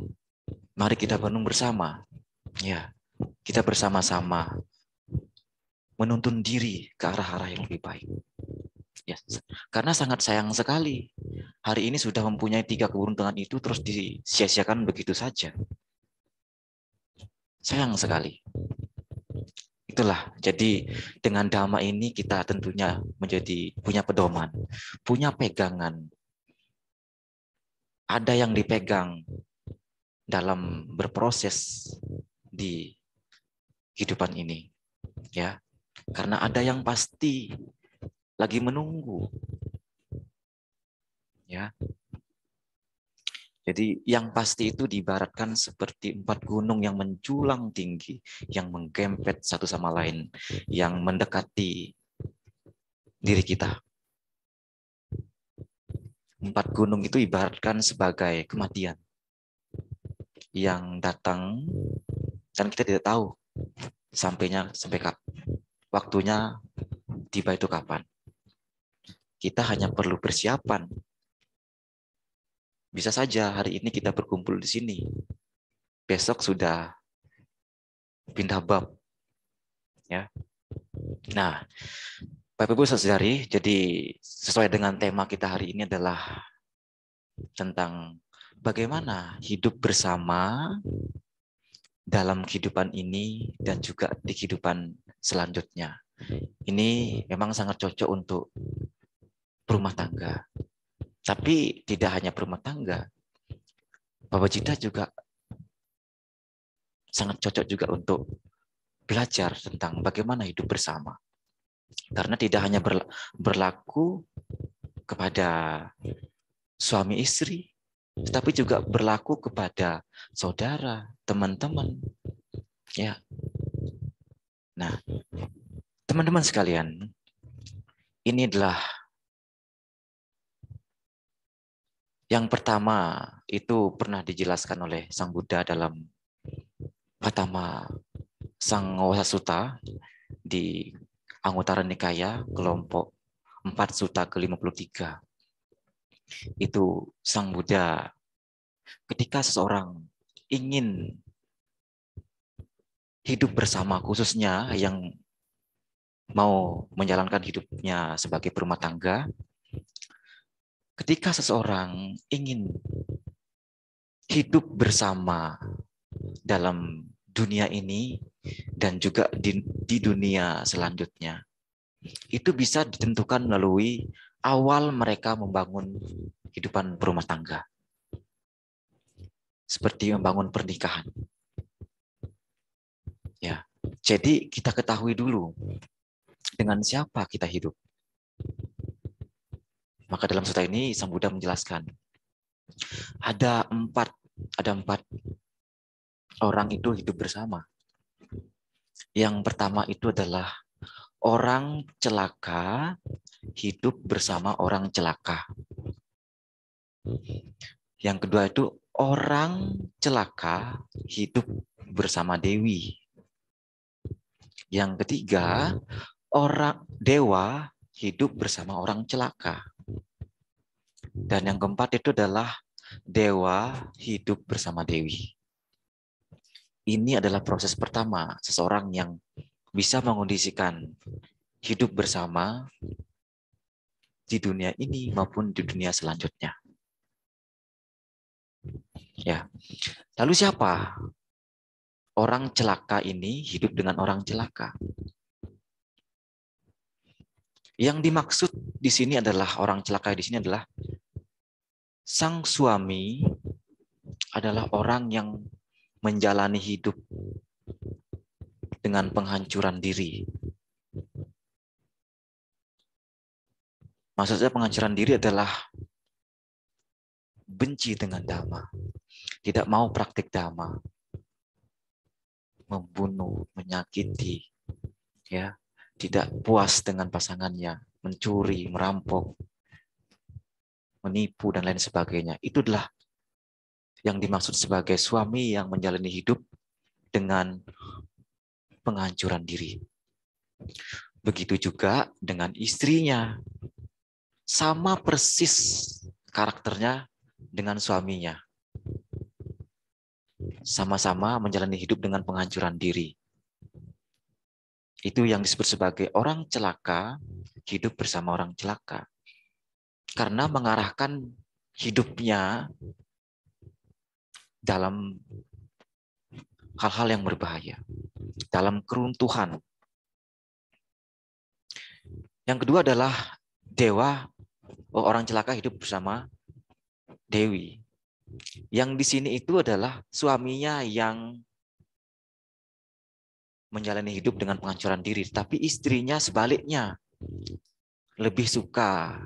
Mari kita renung bersama. Ya, kita bersama-sama menuntun diri ke arah-arah yang lebih baik. Ya, karena sangat sayang sekali hari ini sudah mempunyai 3 keberuntungan itu terus disia-siakan begitu saja. Sayang sekali. Itulah, jadi dengan Dhamma ini kita tentunya punya pedoman, punya pegangan. Ada yang dipegang dalam berproses di kehidupan ini, ya. Karena ada yang pasti lagi menunggu, ya. Jadi yang pasti itu diibaratkan seperti 4 gunung yang menjulang tinggi, yang menggempet satu sama lain, yang mendekati diri kita. 4 gunung itu ibaratkan sebagai kematian yang datang dan kita tidak tahu sampai waktunya tiba itu kapan. Kita hanya perlu persiapan. Bisa saja hari ini kita berkumpul di sini, besok sudah pindah bab, ya. Nah, Bapak Ibu saudari, jadi sesuai dengan tema kita hari ini adalah tentang bagaimana hidup bersama dalam kehidupan ini dan juga di kehidupan selanjutnya. Ini memang sangat cocok untuk berumah tangga. Tapi tidak hanya berumah tangga. Bapak Cita juga sangat cocok juga untuk belajar tentang bagaimana hidup bersama. Karena tidak hanya berlaku kepada suami istri, tetapi juga berlaku kepada saudara, teman-teman. Ya. Nah, teman-teman sekalian, ini adalah yang pertama itu pernah dijelaskan oleh Sang Buddha dalam Patama Sangghaya Sutta di Anguttara Nikaya kelompok 4 Sutta ke-53. Itu Sang Buddha ketika seseorang ingin hidup bersama, khususnya yang mau menjalankan hidupnya sebagai berumah tangga, ketika seseorang ingin hidup bersama dalam dunia ini dan juga di dunia selanjutnya, itu bisa ditentukan melalui awal mereka membangun kehidupan berumah tangga. Seperti membangun pernikahan. Ya. Jadi kita ketahui dulu dengan siapa kita hidup. Maka dalam sutra ini Sang Buddha menjelaskan ada empat orang itu hidup bersama. Yang pertama itu adalah orang celaka hidup bersama orang celaka. Yang kedua itu orang celaka hidup bersama dewi. Yang ketiga, orang dewa hidup bersama orang celaka. Dan yang keempat itu adalah dewa hidup bersama dewi. Ini adalah proses pertama seseorang yang bisa mengondisikan hidup bersama di dunia ini maupun di dunia selanjutnya. Ya. Lalu siapa orang celaka ini hidup dengan orang celaka? Yang dimaksud di sini adalah orang celaka di sini adalah sang suami adalah orang yang menjalani hidup dengan penghancuran diri. Maksudnya penghancuran diri adalah benci dengan dhamma, tidak mau praktik dhamma, membunuh, menyakiti, ya, tidak puas dengan pasangannya, mencuri, merampok, menipu dan lain sebagainya. Itu adalah yang dimaksud sebagai suami yang menjalani hidup dengan penghancuran diri. Begitu juga dengan istrinya. Sama persis karakternya dengan suaminya. Sama-sama menjalani hidup dengan penghancuran diri. Itu yang disebut sebagai orang celaka hidup bersama orang celaka. Karena mengarahkan hidupnya dalam hal-hal yang berbahaya, dalam keruntuhan. Yang kedua adalah dewa, orang celaka hidup bersama dewi. Yang di sini itu adalah suaminya yang menjalani hidup dengan penghancuran diri, tapi istrinya sebaliknya lebih suka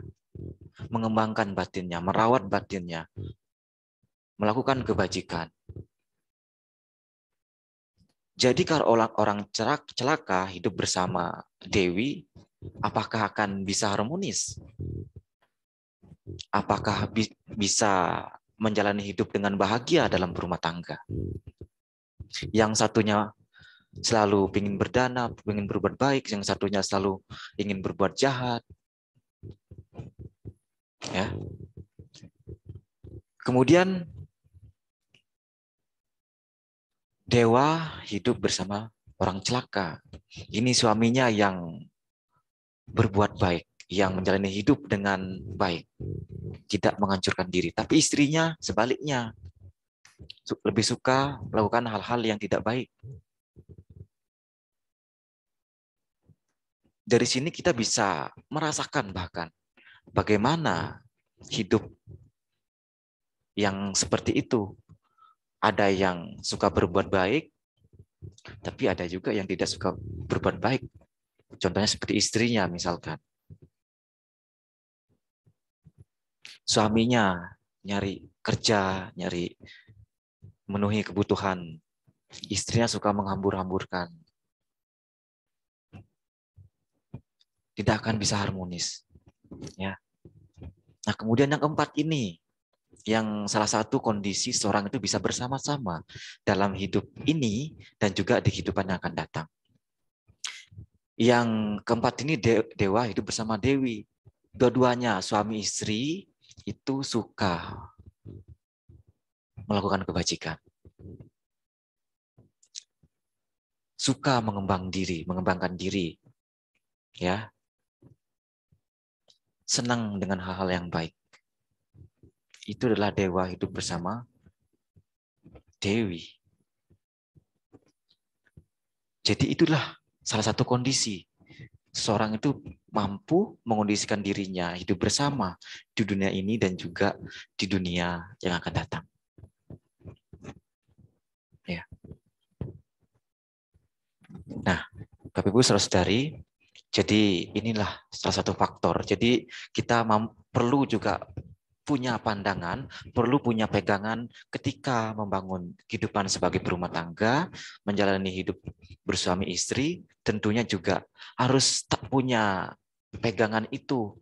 mengembangkan batinnya, merawat batinnya, melakukan kebajikan. Jadi kalau orang celaka hidup bersama dewi, apakah akan bisa harmonis? Apakah bisa menjalani hidup dengan bahagia dalam berumah tangga? Yang satunya selalu ingin berdana, ingin berbuat baik, yang satunya selalu ingin berbuat jahat. Ya. Kemudian dewa hidup bersama orang celaka. Ini suaminya yang berbuat baik, yang menjalani hidup dengan baik, tidak menghancurkan diri. Tapi istrinya sebaliknya, lebih suka melakukan hal-hal yang tidak baik. Dari sini kita bisa merasakan bahkan bagaimana hidup yang seperti itu. Ada yang suka berbuat baik, tapi ada juga yang tidak suka berbuat baik. Contohnya seperti istrinya misalkan. Suaminya nyari kerja, nyari memenuhi kebutuhan. Istrinya suka menghambur-hamburkan. Tidak akan bisa harmonis. Ya. Nah, kemudian yang keempat ini, yang salah satu kondisi seorang itu bisa bersama-sama dalam hidup ini dan juga di kehidupan yang akan datang. Yang keempat ini dewa hidup bersama dewi. Dua-duanya suami istri itu suka melakukan kebajikan. Suka mengembangkan diri. Ya. Senang dengan hal-hal yang baik. Itu adalah dewa hidup bersama dewi. Jadi itulah salah satu kondisi. Seorang itu mampu mengondisikan dirinya hidup bersama di dunia ini dan juga di dunia yang akan datang. Ya. Nah, Bapak Ibu saudara-saudari, jadi inilah salah satu faktor. Jadi kita perlu juga punya pandangan, perlu punya pegangan ketika membangun kehidupan sebagai berumah tangga, menjalani hidup bersuami istri, tentunya juga harus tak punya pegangan itu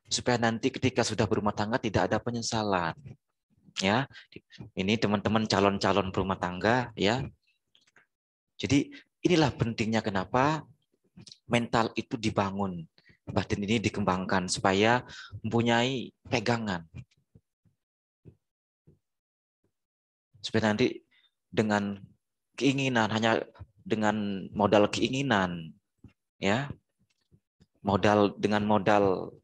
supaya nanti ketika sudah berumah tangga tidak ada penyesalan. Ya, ini teman-teman calon-calon berumah tangga ya. Jadi inilah pentingnya kenapa mental itu dibangun, batin ini dikembangkan supaya mempunyai pegangan. Supaya nanti dengan keinginan, hanya dengan modal keinginan, ya, dengan modal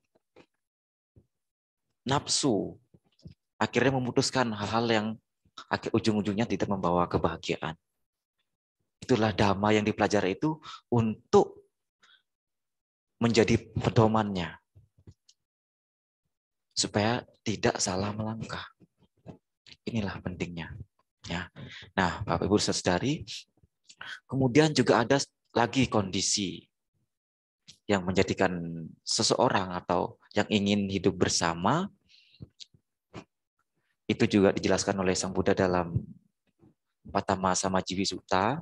nafsu, akhirnya memutuskan hal-hal yang ujung-ujungnya tidak membawa kebahagiaan. Itulah dhamma yang dipelajari itu untuk menjadi pedomannya, supaya tidak salah melangkah. Inilah pentingnya. Ya. Nah, Bapak Ibu saudari, kemudian juga ada lagi kondisi yang menjadikan seseorang atau yang ingin hidup bersama, itu juga dijelaskan oleh Sang Buddha dalam Patama Samajivi Sutta,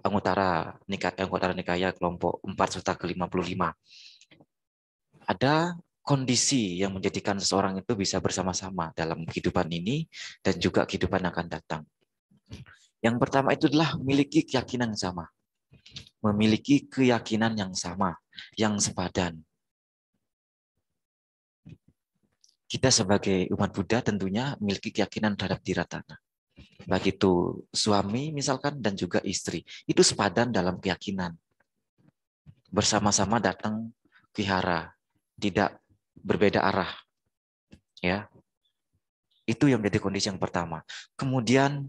Anguttara Nikaya kelompok 4 Sutta ke-55. Ada kondisi yang menjadikan seseorang itu bisa bersama-sama dalam kehidupan ini dan juga kehidupan yang akan datang. Yang pertama itu adalah memiliki keyakinan yang sama. Memiliki keyakinan yang sama, yang sepadan. Kita sebagai umat Buddha tentunya memiliki keyakinan terhadap Tiratana. Baik itu suami misalkan dan juga istri. Itu sepadan dalam keyakinan. Bersama-sama datang ke wihara, tidak berbeda arah. Ya. Itu yang menjadi kondisi yang pertama. Kemudian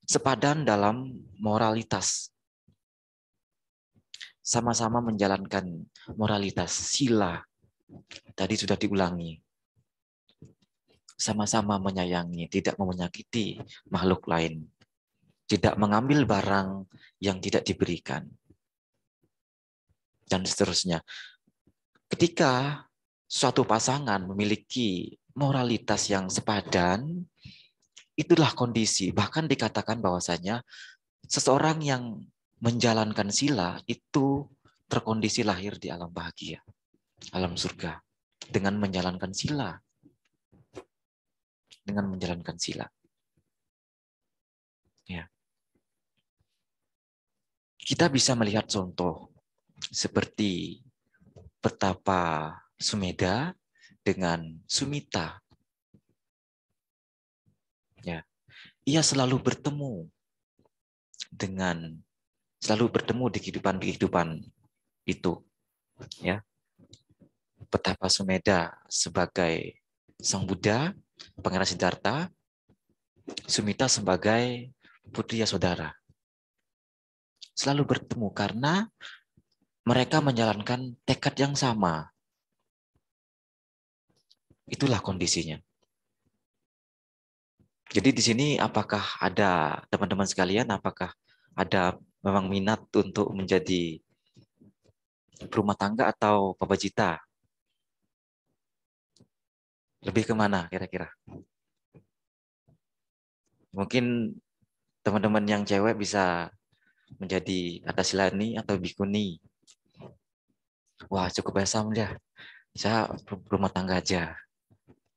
sepadan dalam moralitas. Sama-sama menjalankan moralitas, sila. Tadi sudah diulangi. Sama-sama menyayangi, tidak menyakiti makhluk lain. Tidak mengambil barang yang tidak diberikan. Dan seterusnya. Ketika suatu pasangan memiliki moralitas yang sepadan, itulah kondisi. Bahkan dikatakan bahwasanya seseorang yang menjalankan sila itu terkondisi lahir di alam bahagia, alam surga, dengan menjalankan sila. Dengan menjalankan sila. Ya. Kita bisa melihat contoh seperti betapa Sumedha dengan Sumita. Ya. Ia selalu bertemu di kehidupan itu. Ya. Betapa Sumedha sebagai Sang Buddha, Pangeran Siddhartha, Sumita sebagai putri Yasodhara. Selalu bertemu karena mereka menjalankan tekad yang sama. Itulah kondisinya. Jadi di sini apakah ada teman-teman sekalian, apakah ada memang minat untuk menjadi berumah tangga atau pabajita? Lebih kemana kira-kira? Mungkin teman-teman yang cewek bisa menjadi Atasilani atau Bikuni. Wah, cukup asam ya. Saya berumah tangga aja.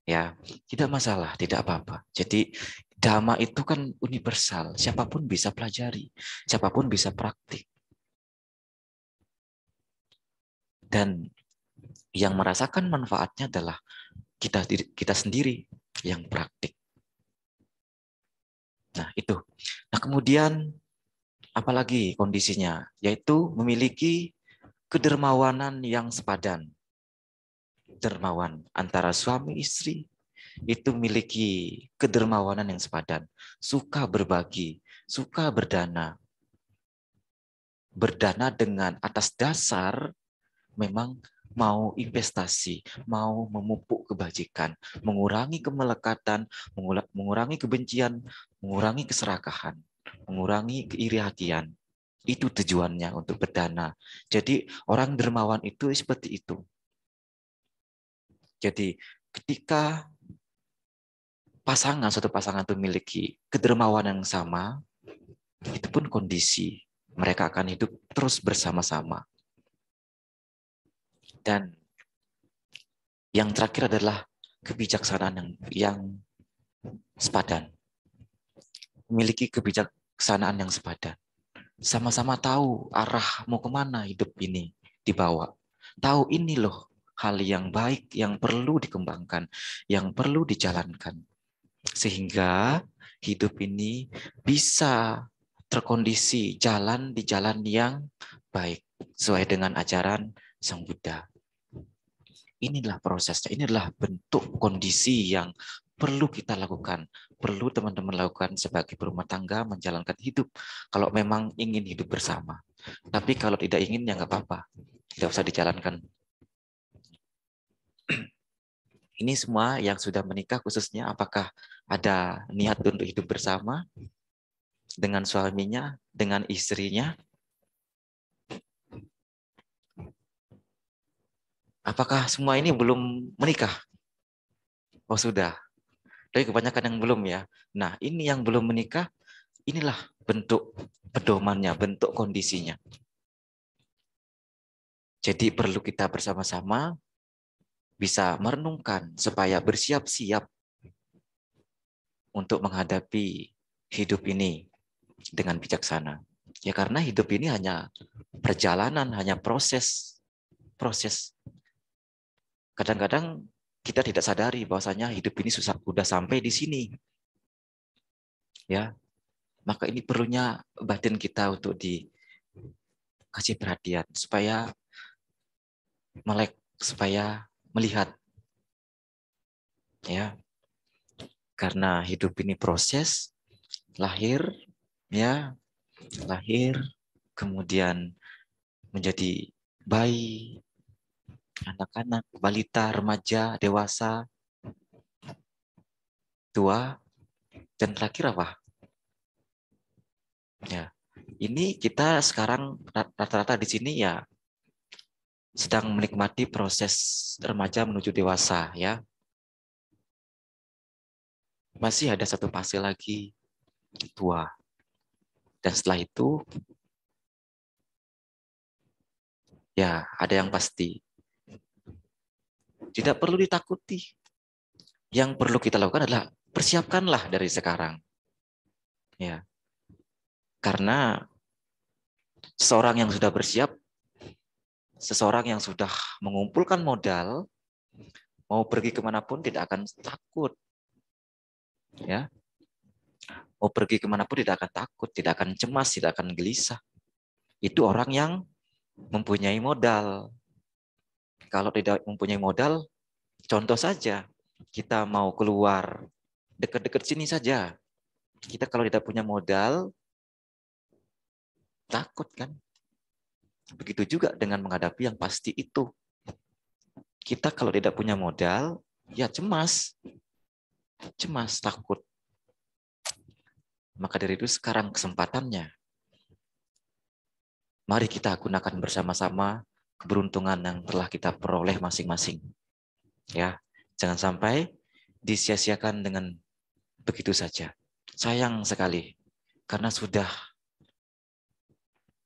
Ya, tidak masalah, tidak apa-apa. Jadi dhamma itu kan universal, siapapun bisa pelajari, siapapun bisa praktik. Dan yang merasakan manfaatnya adalah kita sendiri yang praktik. Nah, itu. Nah, kemudian apalagi kondisinya, yaitu memiliki kedermawanan yang sepadan. Dermawan antara suami istri itu memiliki kedermawanan yang sepadan, suka berbagi, suka berdana dengan atas dasar memang mau investasi, mau memupuk kebajikan, mengurangi kemelekatan, mengurangi kebencian, mengurangi keserakahan, mengurangi keiri hatian. Itu tujuannya untuk berdana. Jadi orang dermawan itu seperti itu. Jadi ketika satu pasangan itu memiliki kedermawanan yang sama, itu pun kondisi mereka akan hidup terus bersama-sama. Dan yang terakhir adalah kebijaksanaan yang sepadan. Memiliki kebijaksanaan yang sepadan. Sama-sama tahu arah mau kemana hidup ini dibawa. Tahu ini loh hal yang baik yang perlu dikembangkan, yang perlu dijalankan. Sehingga hidup ini bisa terkondisi jalan di jalan yang baik sesuai dengan ajaran Sang Buddha. Inilah prosesnya, inilah bentuk kondisi yang perlu kita lakukan, perlu teman-teman lakukan sebagai berumah tangga menjalankan hidup. Kalau memang ingin hidup bersama, tapi kalau tidak ingin ya nggak apa-apa, tidak usah dijalankan. Ini semua yang sudah menikah khususnya, apakah ada niat untuk hidup bersama dengan suaminya, dengan istrinya? Apakah semua ini belum menikah? Oh sudah, tapi kebanyakan yang belum ya. Nah ini yang belum menikah, inilah bentuk pedomannya, bentuk kondisinya. Jadi perlu kita bersama-sama bisa merenungkan supaya bersiap-siap untuk menghadapi hidup ini dengan bijaksana. Ya karena hidup ini hanya perjalanan, hanya proses. Kadang-kadang kita tidak sadari bahwasanya hidup ini sudah sampai di sini. Ya, maka ini perlunya batin kita untuk dikasih perhatian supaya melihat, ya, karena hidup ini proses, lahir, kemudian menjadi bayi, anak-anak, balita, remaja, dewasa, tua, dan terakhir apa? Ya, ini kita sekarang rata-rata di sini ya sedang menikmati proses remaja menuju dewasa, ya. Masih ada satu fase lagi tua. Dan setelah itu ya ada yang pasti. Tidak perlu ditakuti. Yang perlu kita lakukan adalah persiapkanlah dari sekarang. Ya. Karena seseorang yang sudah bersiap, seseorang yang sudah mengumpulkan modal, mau pergi kemanapun tidak akan takut. Ya. Mau pergi kemanapun tidak akan takut, tidak akan cemas, tidak akan gelisah. Itu orang yang mempunyai modal. Kalau tidak mempunyai modal, contoh saja, kita mau keluar dekat-dekat sini saja. Kita kalau tidak punya modal, takut kan? Begitu juga dengan menghadapi yang pasti itu. Kita kalau tidak punya modal, ya cemas. Cemas, takut. Maka dari itu sekarang kesempatannya. Mari kita gunakan bersama-sama keberuntungan yang telah kita peroleh masing-masing. Ya, jangan sampai disia-siakan dengan begitu saja. Sayang sekali karena sudah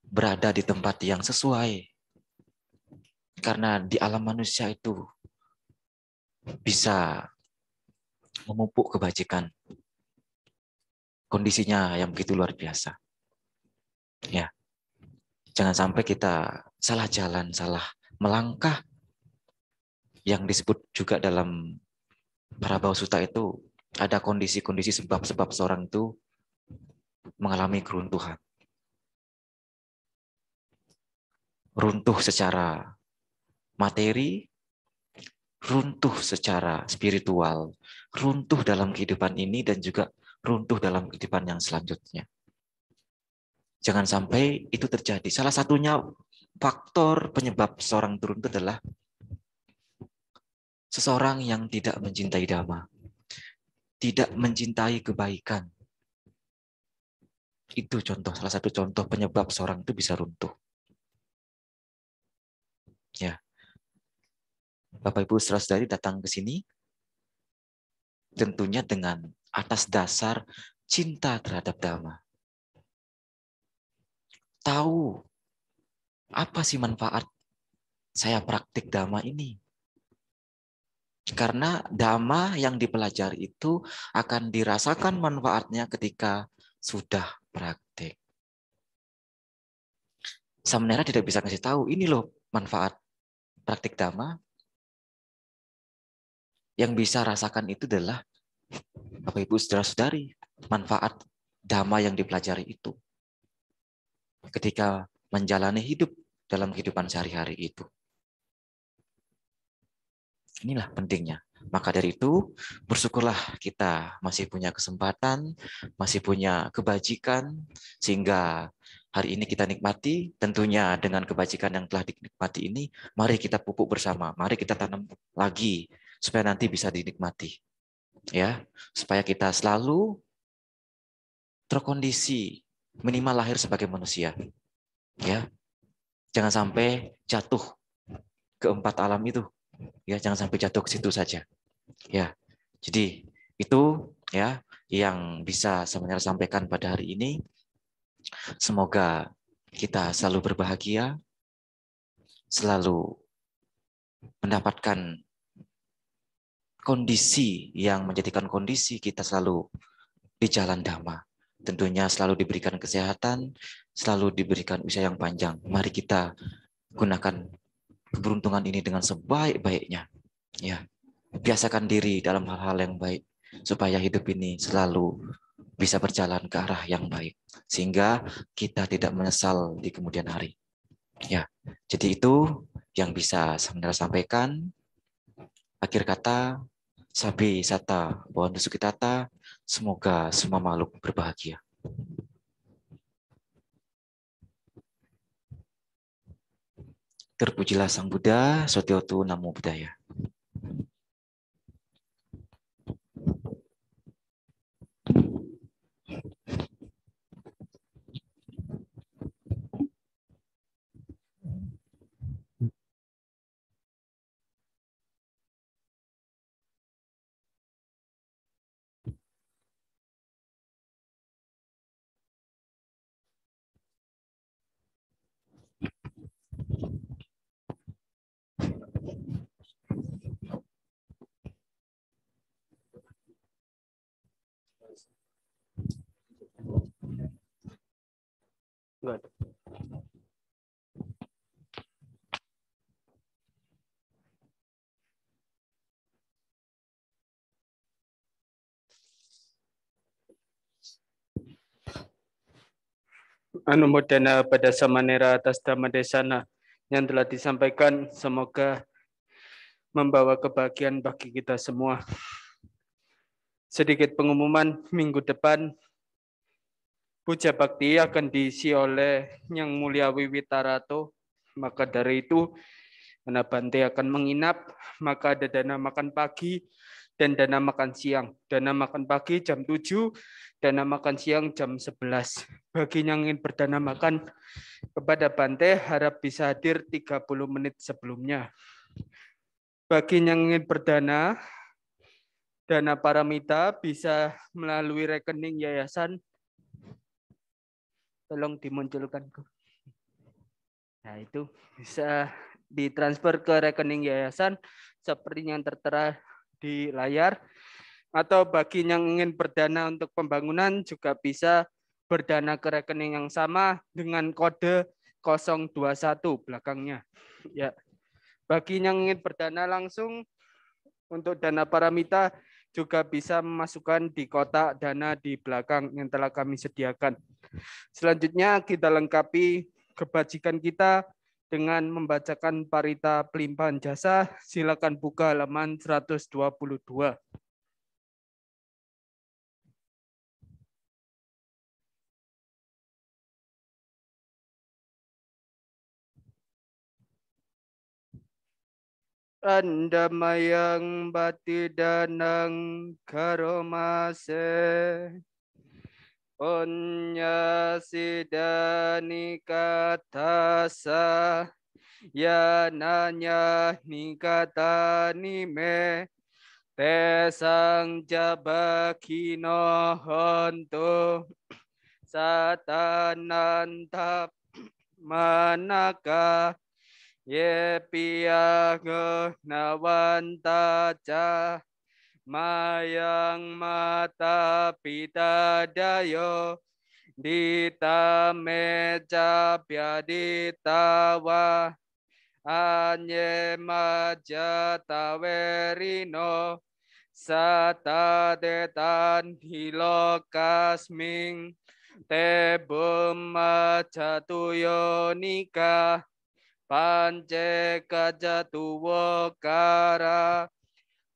berada di tempat yang sesuai. Karena di alam manusia itu bisa memupuk kebajikan. Kondisinya yang begitu luar biasa. Ya. Jangan sampai kita salah jalan, salah melangkah. Yang disebut juga dalam Parabau Sutta itu ada kondisi-kondisi sebab-sebab seorang itu mengalami keruntuhan. Runtuh secara materi, runtuh secara spiritual, runtuh dalam kehidupan ini dan juga runtuh dalam kehidupan yang selanjutnya. Jangan sampai itu terjadi. Salah satunya faktor penyebab seorang runtuh adalah seseorang yang tidak mencintai dhamma, tidak mencintai kebaikan. Itu salah satu contoh penyebab seorang itu bisa runtuh. Ya, Bapak Ibu saudara-saudari datang ke sini tentunya dengan atas dasar cinta terhadap Dhamma. Tahu apa sih manfaat saya praktik Dhamma ini? Karena Dhamma yang dipelajari itu akan dirasakan manfaatnya ketika sudah praktik. Samanera tidak bisa kasih tahu, ini loh manfaat praktik Dhamma. Yang bisa rasakan itu adalah Bapak Ibu saudara-saudari, manfaat Dhamma yang dipelajari itu. Ketika menjalani hidup dalam kehidupan sehari-hari itu. Inilah pentingnya. Maka dari itu, bersyukurlah kita masih punya kesempatan, masih punya kebajikan, sehingga hari ini kita nikmati. Tentunya dengan kebajikan yang telah dinikmati ini, mari kita pupuk bersama, mari kita tanam lagi, supaya nanti bisa dinikmati. Ya, supaya kita selalu terkondisi, minimal lahir sebagai manusia. Ya, jangan sampai jatuh ke 4 alam itu. Ya, jangan sampai jatuh ke situ saja. Ya, jadi itu ya yang bisa saya sampaikan pada hari ini. Semoga kita selalu berbahagia, selalu mendapatkan kondisi yang menjadikan kondisi kita selalu di jalan Dhamma. Tentunya selalu diberikan kesehatan, selalu diberikan usia yang panjang. Mari kita gunakan keberuntungan ini dengan sebaik-baiknya. Ya, biasakan diri dalam hal-hal yang baik supaya hidup ini selalu bisa berjalan ke arah yang baik sehingga kita tidak menyesal di kemudian hari. Ya, jadi itu yang bisa saya sampaikan. Akhir kata, sabi sata bawaan sukitata, semoga semua makhluk berbahagia. Terpujilah Sang Buddha, Sotiotu Namo Buddhaya. Enggak ada. Anumodana pada Samanera atas Dhamma Desana yang telah disampaikan, semoga membawa kebahagiaan bagi kita semua. Sedikit pengumuman, minggu depan Puja Bakti akan diisi oleh Yang Mulia Wiwitarato. Maka dari itu, Dana Bante akan menginap, maka ada dana makan pagi dan dana makan siang. Dana makan pagi jam 7, dana makan siang jam 11. Bagi yang ingin berdana makan kepada Bante, harap bisa hadir 30 menit sebelumnya. Bagi yang ingin berdana, dana paramita bisa melalui rekening yayasan. Tolong dimunculkan. Nah, itu bisa ditransfer ke rekening yayasan seperti yang tertera di layar. Atau bagi yang ingin berdana untuk pembangunan juga bisa berdana ke rekening yang sama dengan kode 021 belakangnya. Ya. Bagi yang ingin berdana langsung untuk dana paramita juga bisa memasukkan di kotak dana di belakang yang telah kami sediakan. Selanjutnya kita lengkapi kebajikan kita dengan membacakan parita pelimpahan jasa. Silakan buka halaman 122. Andamayang bati danang karomase punya sidani katasa ya nanya nikata nime tesang jabakino honto satanantap manaka ye piyago nawantaca mayang mata pita dayo dita meja ditawa anye maja tawerino sata detan hilokasming tebum maja tuyo nikah pance kajatuwo kara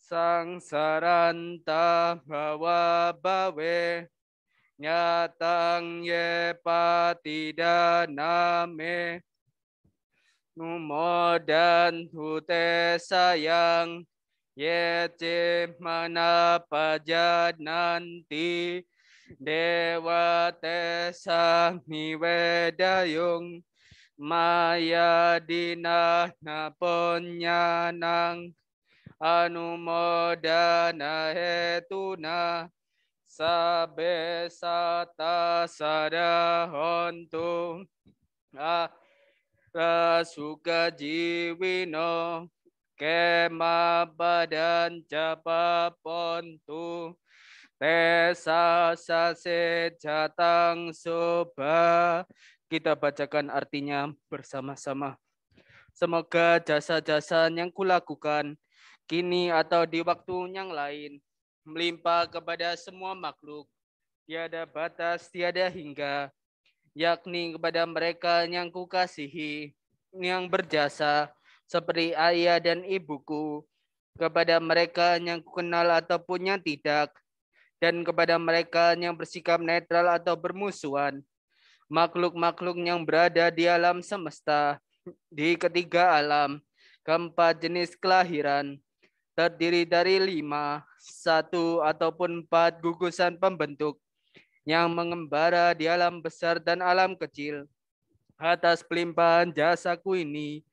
sang saranta bawa bawe nyatang ye patida name numo dan hute sayang ye mana pajad nanti dewa tesa niwedayung maya dina naponyanang anumodana hetuna sabe sata sadahontu rasuka jiwino kema badan japa pontu tesa sase jatang soba. Kita bacakan artinya bersama-sama. Semoga jasa-jasa yang kulakukan kini atau di waktu yang lain melimpah kepada semua makhluk, tiada batas, tiada hingga, yakni kepada mereka yang kukasihi, yang berjasa seperti ayah dan ibuku, kepada mereka yang kukenal ataupun yang tidak, dan kepada mereka yang bersikap netral atau bermusuhan, makhluk-makhluk yang berada di alam semesta, di ketiga alam, keempat jenis kelahiran, terdiri dari 5, 1 ataupun 4 gugusan pembentuk yang mengembara di alam besar dan alam kecil. Atas pelimpahan jasaku ini,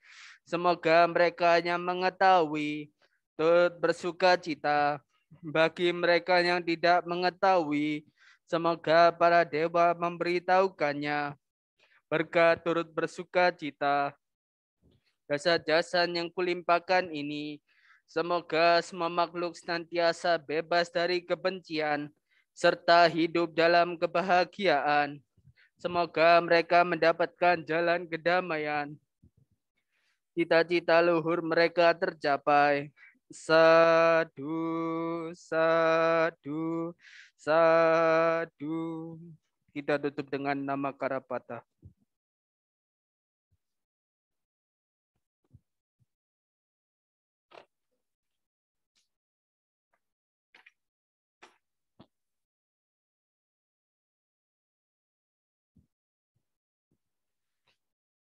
semoga mereka yang mengetahui turut bersuka cita. Bagi mereka yang tidak mengetahui, semoga para dewa memberitahukannya. Berkat turut bersuka cita. Jasa-jasa yang kulimpahkan ini, semoga semua makhluk senantiasa bebas dari kebencian, serta hidup dalam kebahagiaan. Semoga mereka mendapatkan jalan kedamaian. Cita-cita luhur mereka tercapai. Sadu, sadu, sadu. Kita tutup dengan nama Karapata.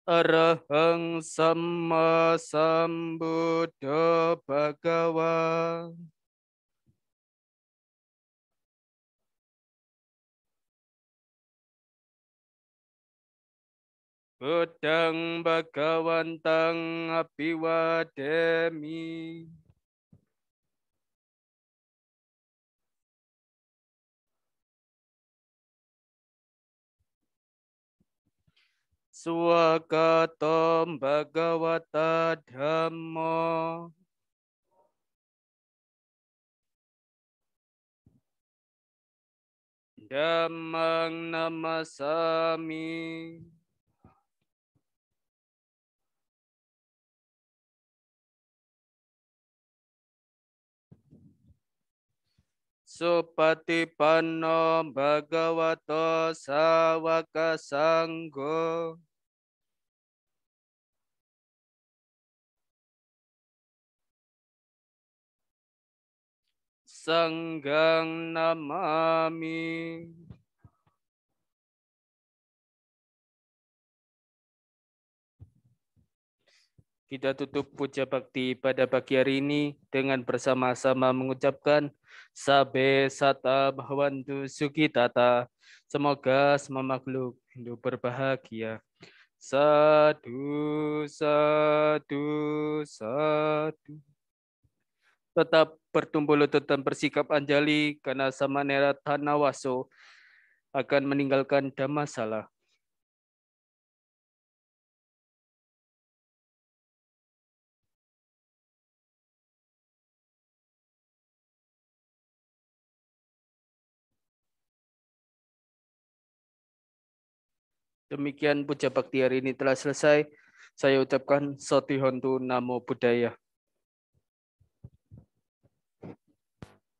Arahang Sama Sambuddha Bhagawa. Buddhang Bhagawantang Abhiwademi. Swagatom Bhagavata Dhammo. Dhammang namasami. Supatipanno Bhagavato Sawaka Sanggo. Sanggang namami. Kita tutup puja bakti pada pagi hari ini dengan bersama-sama mengucapkan Sabe Sata Bhavantu Sukitata. Semoga semua makhluk hidup berbahagia. Sadu, sadu, sadu. Tetap bertumbuh lutut dan bersikap anjali karena Samanera Thanawaso akan meninggalkan Dhammasala. Demikian puja bakti hari ini telah selesai. Saya ucapkan Soti Hontu Namo Buddhaya.